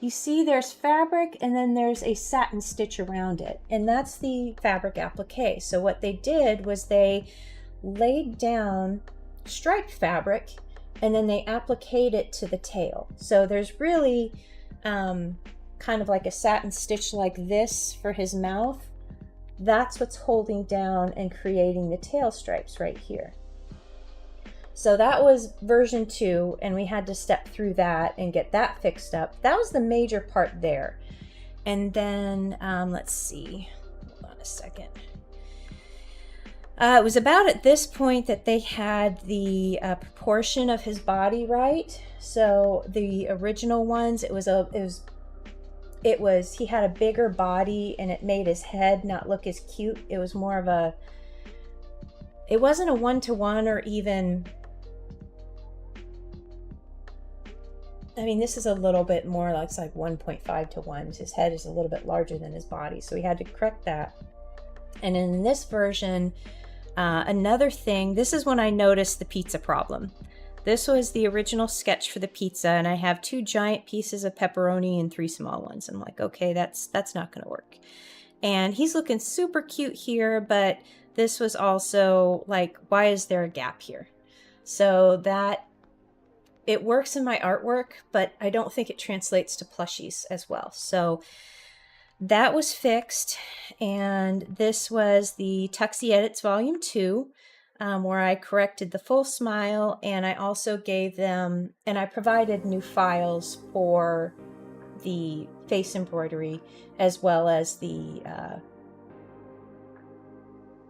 you see there's fabric and then there's a satin stitch around it. And that's the fabric applique. So what they did was they laid down striped fabric and then they appliqued it to the tail. So there's really kind of like a satin stitch like this for his mouth. That's what's holding down and creating the tail stripes right here. So that was version 2, and we had to step through that and get that fixed up. That was the major part there. And then, let's see, hold on a second. It was about at this point that they had the proportion of his body right. So the original ones, he had a bigger body and it made his head not look as cute. It was more of a, it wasn't a 1-to-1 or even, I mean, this is a little bit more like, it's like 1.5 to 1. His head is a little bit larger than his body. So we had to correct that. And in this version, another thing, this is when I noticed the pizza problem. This was the original sketch for the pizza, and I have 2 giant pieces of pepperoni and 3 small ones. I'm like, okay, that's not gonna work. And he's looking super cute here, but this was also like, why is there a gap here? So that, it works in my artwork, but I don't think it translates to plushies as well. So that was fixed, and this was the Tuxie Edits Volume 2, where I corrected the full smile, and I also gave them, and I provided new files for the face embroidery as well as the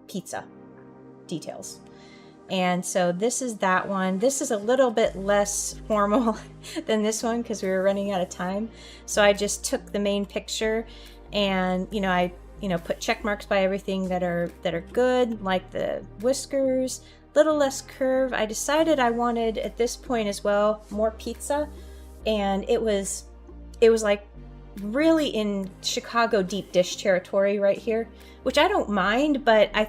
pizza details. And so this is that one. This is a little bit less formal than this one because we were running out of time. So I just took the main picture and, I put check marks by everything that are good, like the whiskers, little less curve. I decided I wanted at this point as well more pizza, and it was like really in Chicago deep dish territory right here, which I don't mind, but I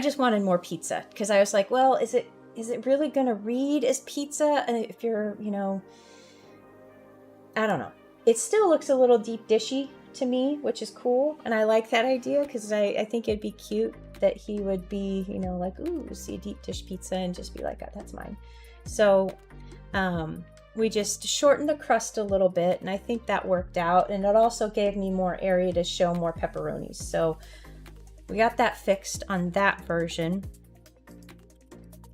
just wanted more pizza because I was like, well, is it really gonna read as pizza if you're, I don't know. It still looks a little deep dishy to me, which is cool, and I like that idea because I think it'd be cute that he would be, like, ooh, see a deep dish pizza and just be like, oh, that's mine. So we just shortened the crust a little bit, and I think that worked out, and it also gave me more area to show more pepperonis. So we got that fixed on that version.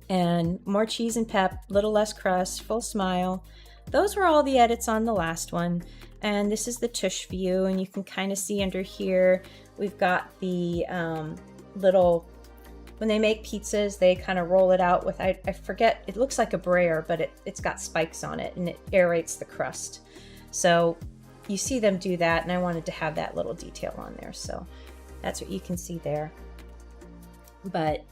And more cheese and pep, little less crust, full smile. Those were all the edits on the last one. And this is the tush view, and you can kind of see under here, we've got the little, when they make pizzas, they kind of roll it out with, I forget, it looks like a brayer, but it's got spikes on it, and it aerates the crust. So you see them do that, and I wanted to have that little detail on there. So that's what you can see there. But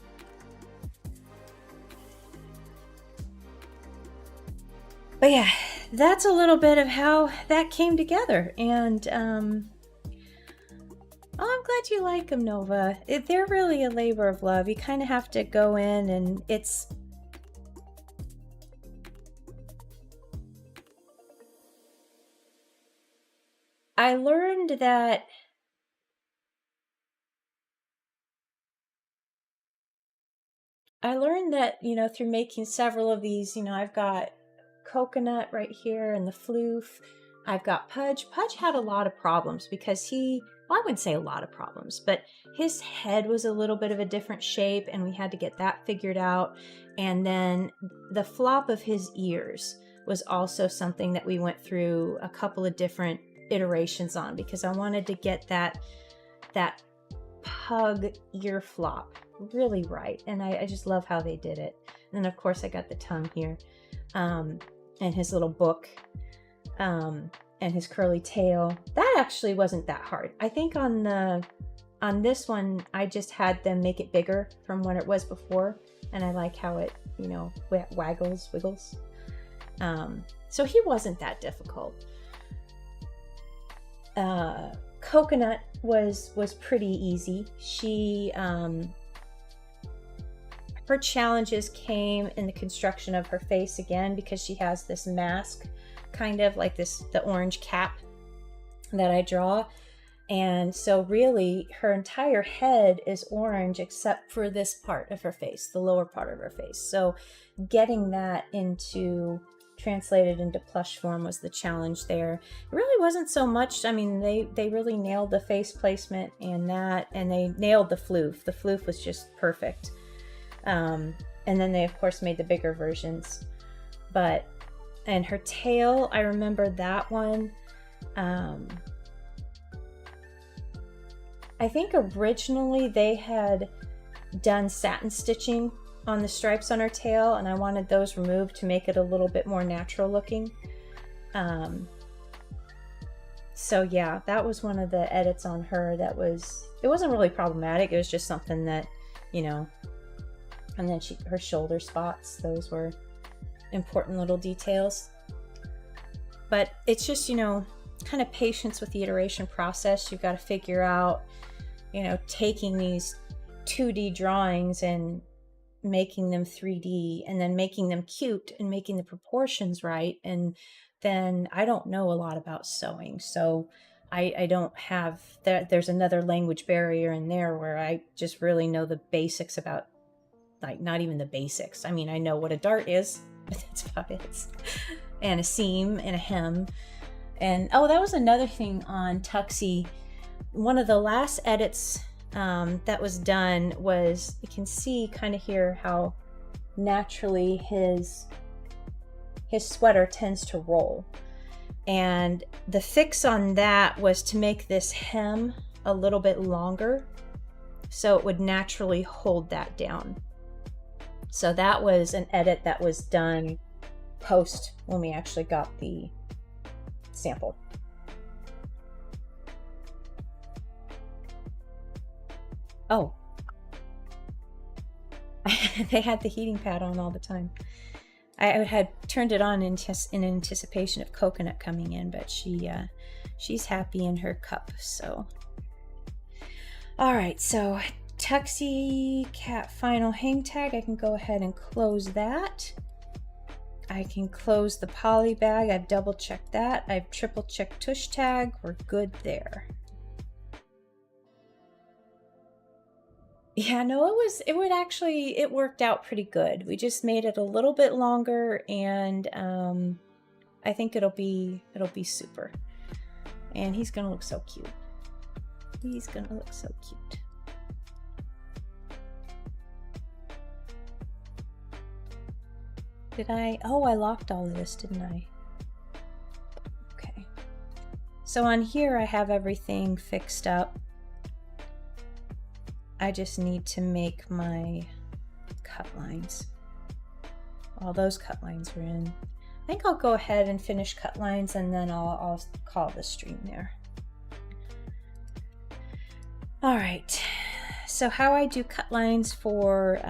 yeah, that's a little bit of how that came together. And I'm glad you like them, Nova. They're really a labor of love. You kind of have to go in, and I learned that through making several of these, I've got coconut right here and the floof. I've got Pudge. Pudge had a lot of problems because I wouldn't say a lot of problems, but his head was a little bit of a different shape, and we had to get that figured out. And then the flop of his ears was also something that we went through a couple of different iterations on because I wanted to get that pug ear flop really right, and I just love how they did it. And then of course I got the tongue here, and his little book. and his curly tail. That actually wasn't that hard. I think on this one, I just had them make it bigger from what it was before, and I like how it, you know, wiggles. So he wasn't that difficult. Coconut was pretty easy. She her challenges came in the construction of her face again, because she has this mask, kind of like this, the orange cap that I draw. And so really her entire head is orange except for this part of her face, the lower part of her face. So getting that translated into plush form was the challenge there. It really wasn't so much, I mean, they really nailed the face placement and they nailed the floof. The floof was just perfect. And then they of course made the bigger versions. And her tail, I remember that one. I think originally they had done satin stitching on the stripes on her tail, and I wanted those removed to make it a little bit more natural looking. So yeah, that was one of the edits on her it wasn't really problematic. It was just something that, you know, and then her shoulder spots, those were important little details. But it's just, you know, kind of patience with the iteration process. You've got to figure out, you know, taking these 2D drawings and making them 3D, and then making them cute and making the proportions right. And then I don't know a lot about sewing, so I don't have that. There's another language barrier in there where I just really know the basics about, like, not even the basics. I mean, I know what a dart is, but that's about it. And a seam and a hem. And oh, that was another thing on Tuxie. One of the last edits that was done was, you can see kind of here how naturally his sweater tends to roll. And the fix on that was to make this hem a little bit longer so it would naturally hold that down. So that was an edit that was done post when we actually got the sample. Oh, they had the heating pad on all the time. I had turned it on in anticipation of Coconut coming in, but she's happy in her cup. So, all right. So Tuxie Cat final hang tag. I can go ahead and close that. I can close the poly bag. I've double checked that. I've triple checked tush tag. We're good there. Yeah, no, it worked out pretty good. We just made it a little bit longer, and I think it'll be super. And he's gonna look so cute. He's gonna look so cute. Did I? Oh, I locked all of this, didn't I? Okay. So on here, I have everything fixed up. I just need to make my cut lines. All those cut lines are in. I think I'll go ahead and finish cut lines, and then I'll call the stream there. All right. So how I do cut lines for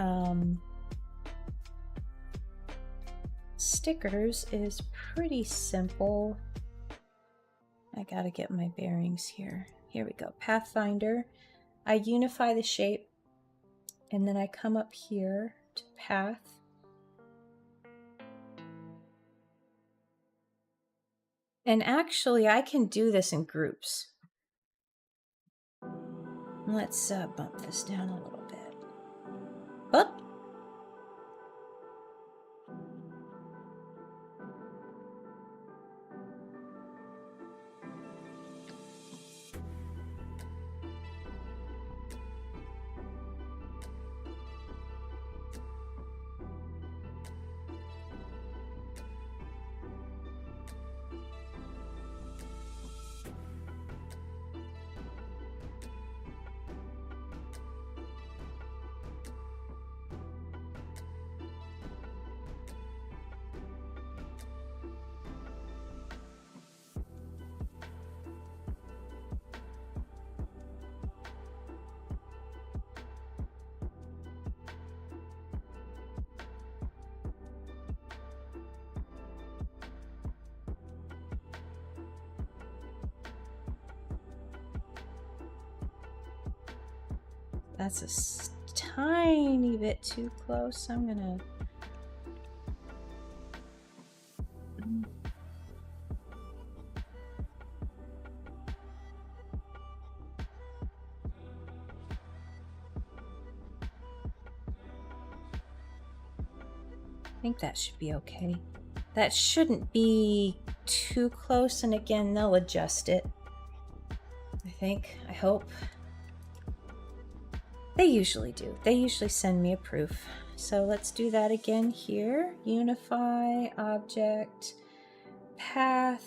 stickers is pretty simple. I gotta get my bearings here. Here we go. Pathfinder. I unify the shape, and then I come up here to path. And actually, I can do this in groups. Let's bump this down a little bit. Up. That's a tiny bit too close. I'm gonna... I think that should be okay. That shouldn't be too close, and again, they'll adjust it. I think, I hope. They usually do. They usually send me a proof. So let's do that again here. Unify, object, path,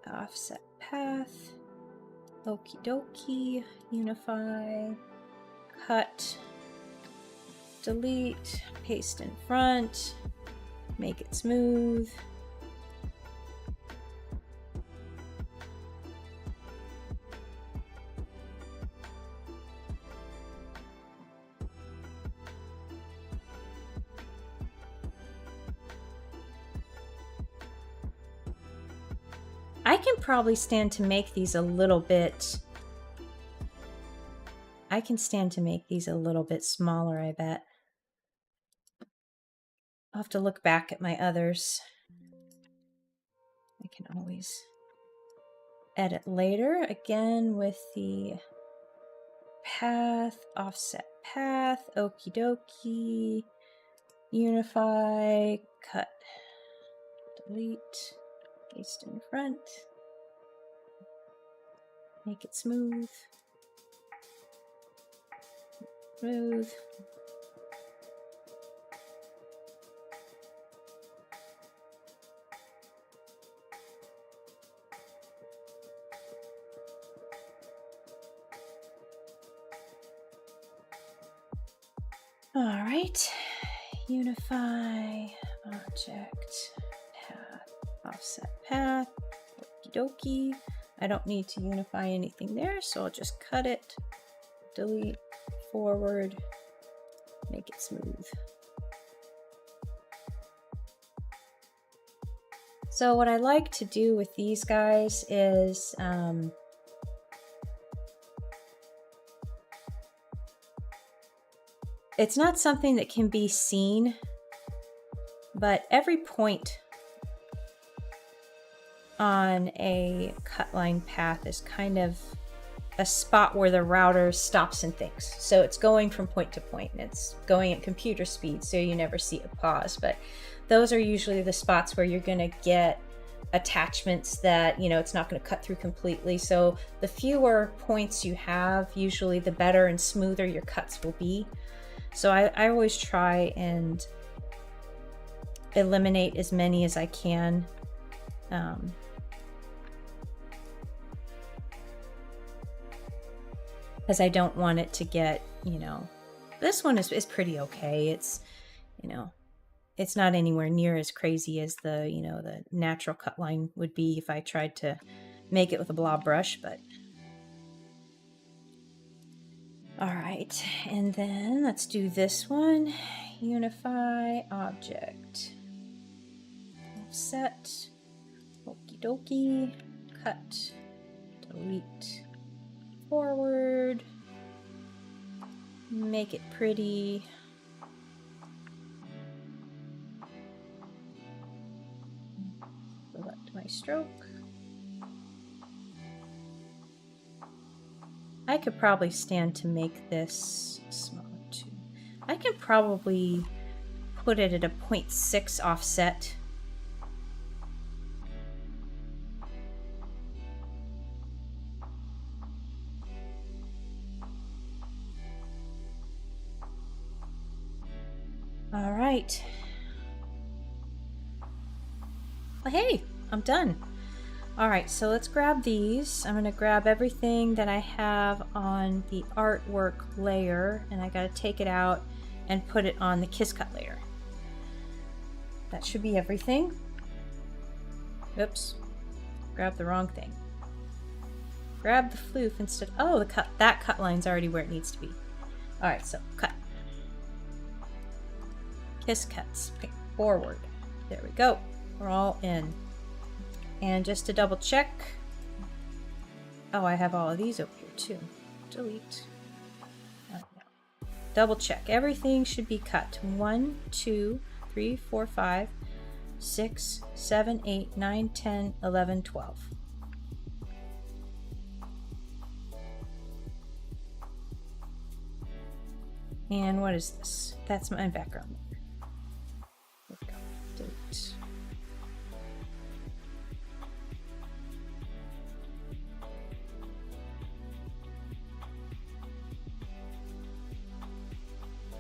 offset path, okie dokie, unify, cut, delete, paste in front, make it smooth. I can probably stand to make these a little bit... I can stand to make these a little bit smaller, I bet. I'll have to look back at my others. I can always edit later. Again with the path, offset path, okie dokie, unify, cut, delete, paste in front, make it smooth, smooth. All right, unify, object, path, offset path, okie dokie. I don't need to unify anything there, so I'll just cut it, delete, forward, make it smooth. So what I like to do with these guys is it's not something that can be seen, but every point on a cut line path is kind of a spot where the router stops and thinks. So it's going from point to point, and it's going at computer speed, so you never see a pause. But those are usually the spots where you're going to get attachments that, you know, it's not going to cut through completely. So the fewer points you have, usually the better and smoother your cuts will be. So I always try and eliminate as many as I can. Because I don't want it to get, you know, this one is pretty okay. It's, you know, it's not anywhere near as crazy as the, you know, the natural cut line would be if I tried to make it with a blob brush, but. All right, and then let's do this one. Unify, object, offset, okie dokie, cut, delete, forward, make it pretty. Select my stroke. I could probably stand to make this smaller too. I can probably put it at a 0.6 offset. All right. Well, hey, I'm done. All right, so let's grab these. I'm gonna grab everything that I have on the artwork layer, and I gotta take it out and put it on the Kiss Cut layer. That should be everything. Oops, grab the wrong thing. Grab the floof instead. Oh, that cut line's already where it needs to be. All right, so cut. Kiss Cuts, forward. There we go, we're all in. And just to double check, oh, I have all of these over here too. Delete. double check. Everything should be cut. 1, 2, 3, 4, 5, 6, 7, 8, 9, 10, 11, 12. And what is this? That's my background. There we go. Delete.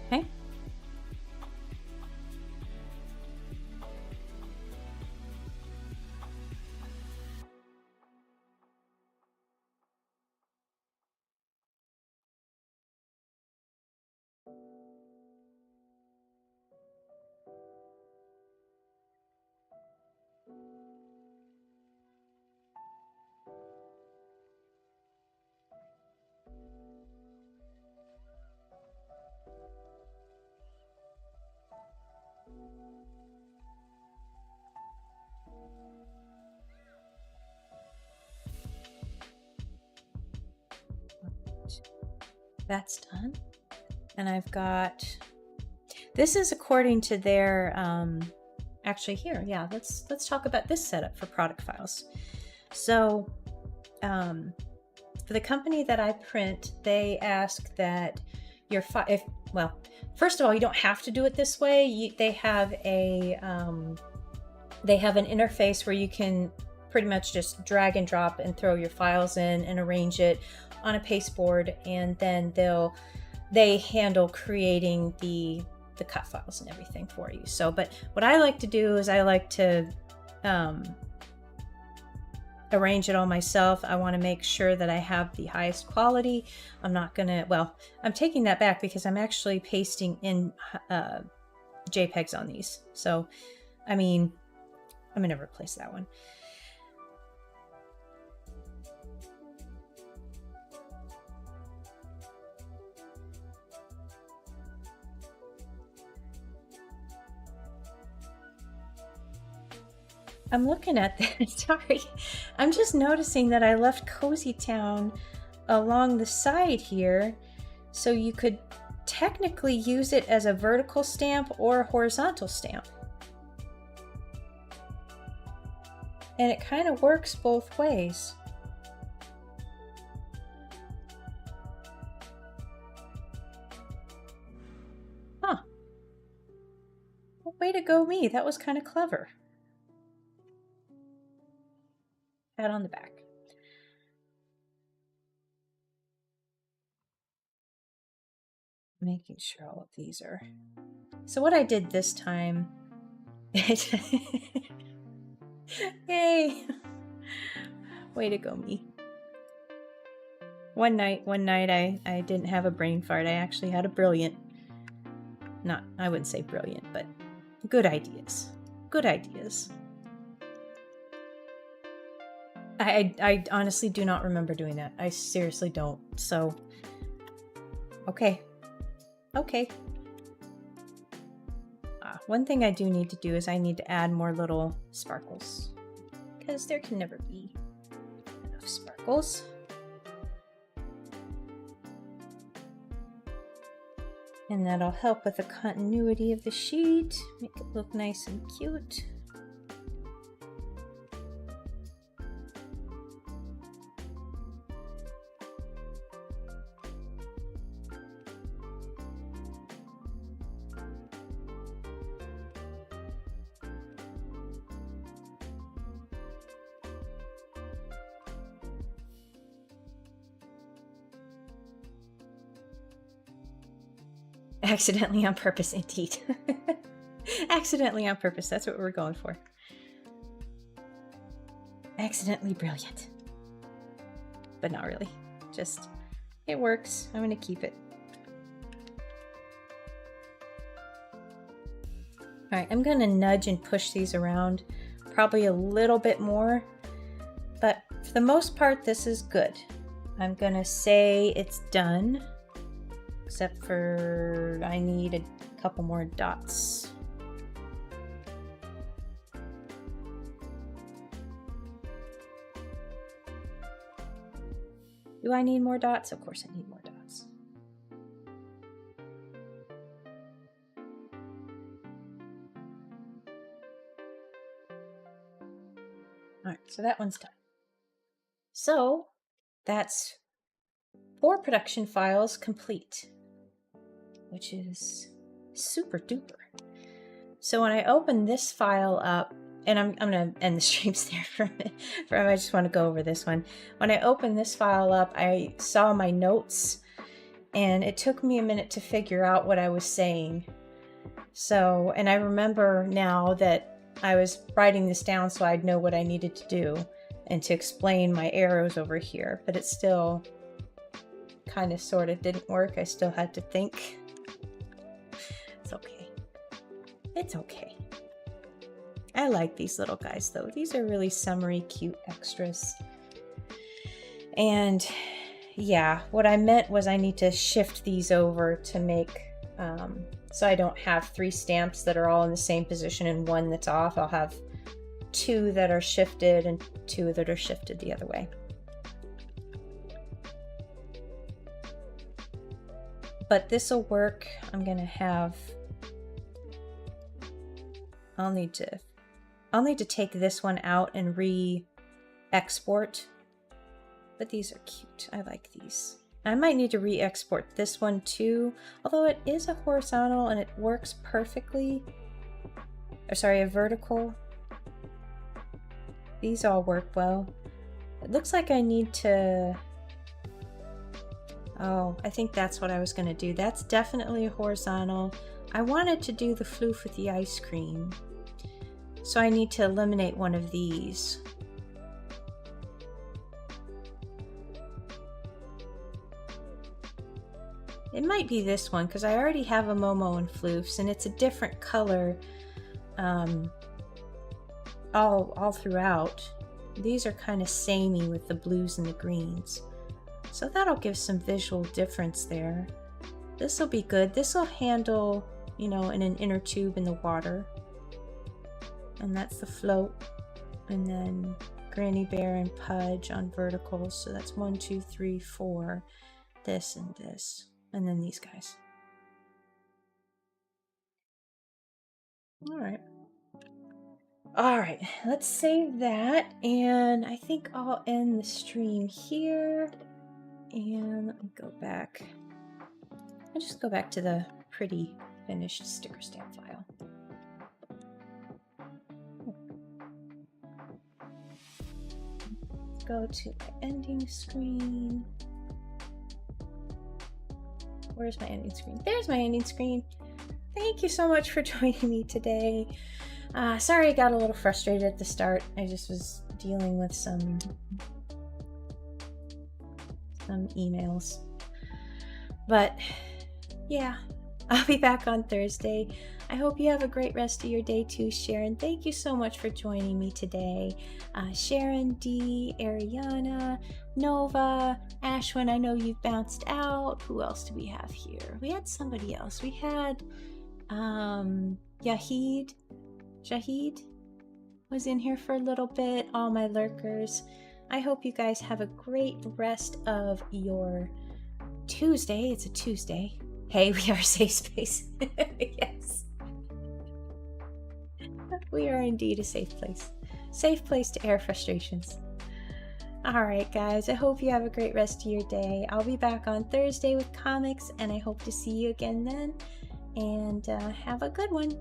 Okay. That's done. And I've got, this is according to their, actually here, yeah, let's talk about this setup for product files. So for the company that I print, they ask that your file, well, first of all, you don't have to do it this way. They have an interface where you can pretty much just drag and drop and throw your files in and arrange it on a pasteboard, and then they handle creating the cut files and everything for you. So, but what I like to do is I like to arrange it all myself. I want to make sure that I have the highest quality. I'm not gonna, well, I'm taking that back because I'm actually pasting in JPEGs on these. So, I mean, I'm gonna replace that one. I'm looking at that, sorry. I'm just noticing that I left Cozy Town along the side here, so you could technically use it as a vertical stamp or a horizontal stamp. And it kind of works both ways. Huh. Well, way to go me, that was kind of clever. Pat on the back. Making sure all of these are. So what I did this time, yay! Way to go me. One night I didn't have a brain fart. I actually had a brilliant, I wouldn't say brilliant, but good ideas. Good ideas. I honestly do not remember doing that. I seriously don't. So, okay. Okay. One thing I do need to do is I need to add more little sparkles, because there can never be enough sparkles. And that'll help with the continuity of the sheet, make it look nice and cute. Accidentally on purpose, indeed. Accidentally on purpose, that's what we're going for. Accidentally brilliant. But not really. Just, it works. I'm gonna keep it. Alright, I'm gonna nudge and push these around probably a little bit more. But for the most part, this is good. I'm gonna say it's done. Except for I need a couple more dots. Do I need more dots? Of course I need more dots. All right, so that one's done. So that's 4 production files complete, which is super duper. So when I open this file up, and I'm going to end the streams there for a minute. I just want to go over this one. When I opened this file up, I saw my notes, and it took me a minute to figure out what I was saying. So, and I remember now that I was writing this down so I'd know what I needed to do and to explain my arrows over here, but it still kind of sort of didn't work. I still had to think. It's okay. It's okay. I like these little guys though. These are really summery, cute extras. And yeah, what I meant was I need to shift these over to make, so I don't have 3 stamps that are all in the same position and 1 that's off. I'll have 2 that are shifted and 2 that are shifted the other way. But this will work. I'm gonna have, I'll need to take this one out and re-export. But these are cute. I like these. I might need to re-export this one too, although it is a horizontal and it works perfectly. Or sorry, a vertical. These all work well. It looks like I need to... Oh, I think that's what I was going to do. That's definitely a horizontal. I wanted to do the floof with the ice cream. So I need to eliminate one of these. It might be this one because I already have a Momo and floofs and it's a different color all throughout. These are kind of samey with the blues and the greens. So that'll give some visual difference there. This will be good. This will handle, you know, in an inner tube in the water. And that's the float. And then Granny Bear and Pudge on verticals. So that's 1, 2, 3, 4. This and this. And then these guys. Alright. Alright, let's save that. And I think I'll end the stream here. And let me go back. I'll just go back to the pretty finished sticker stamp file. Go to my ending screen. Where's my ending screen? There's my ending screen. Thank you so much for joining me today. Sorry I got a little frustrated at the start. I just was dealing with some emails. But yeah, I'll be back on Thursday. I hope you have a great rest of your day too, Sharon. Thank you so much for joining me today. Sharon, D, Ariana, Nova, Ashwin, I know you've bounced out. Who else do we have here? We had somebody else. We had Shahid was in here for a little bit. All my lurkers. I hope you guys have a great rest of your Tuesday. It's a Tuesday. Hey, we are a safe space. Yes. We are indeed a safe place. Safe place to air frustrations. Alright guys, I hope you have a great rest of your day. I'll be back on Thursday with comics, and I hope to see you again then. And have a good one.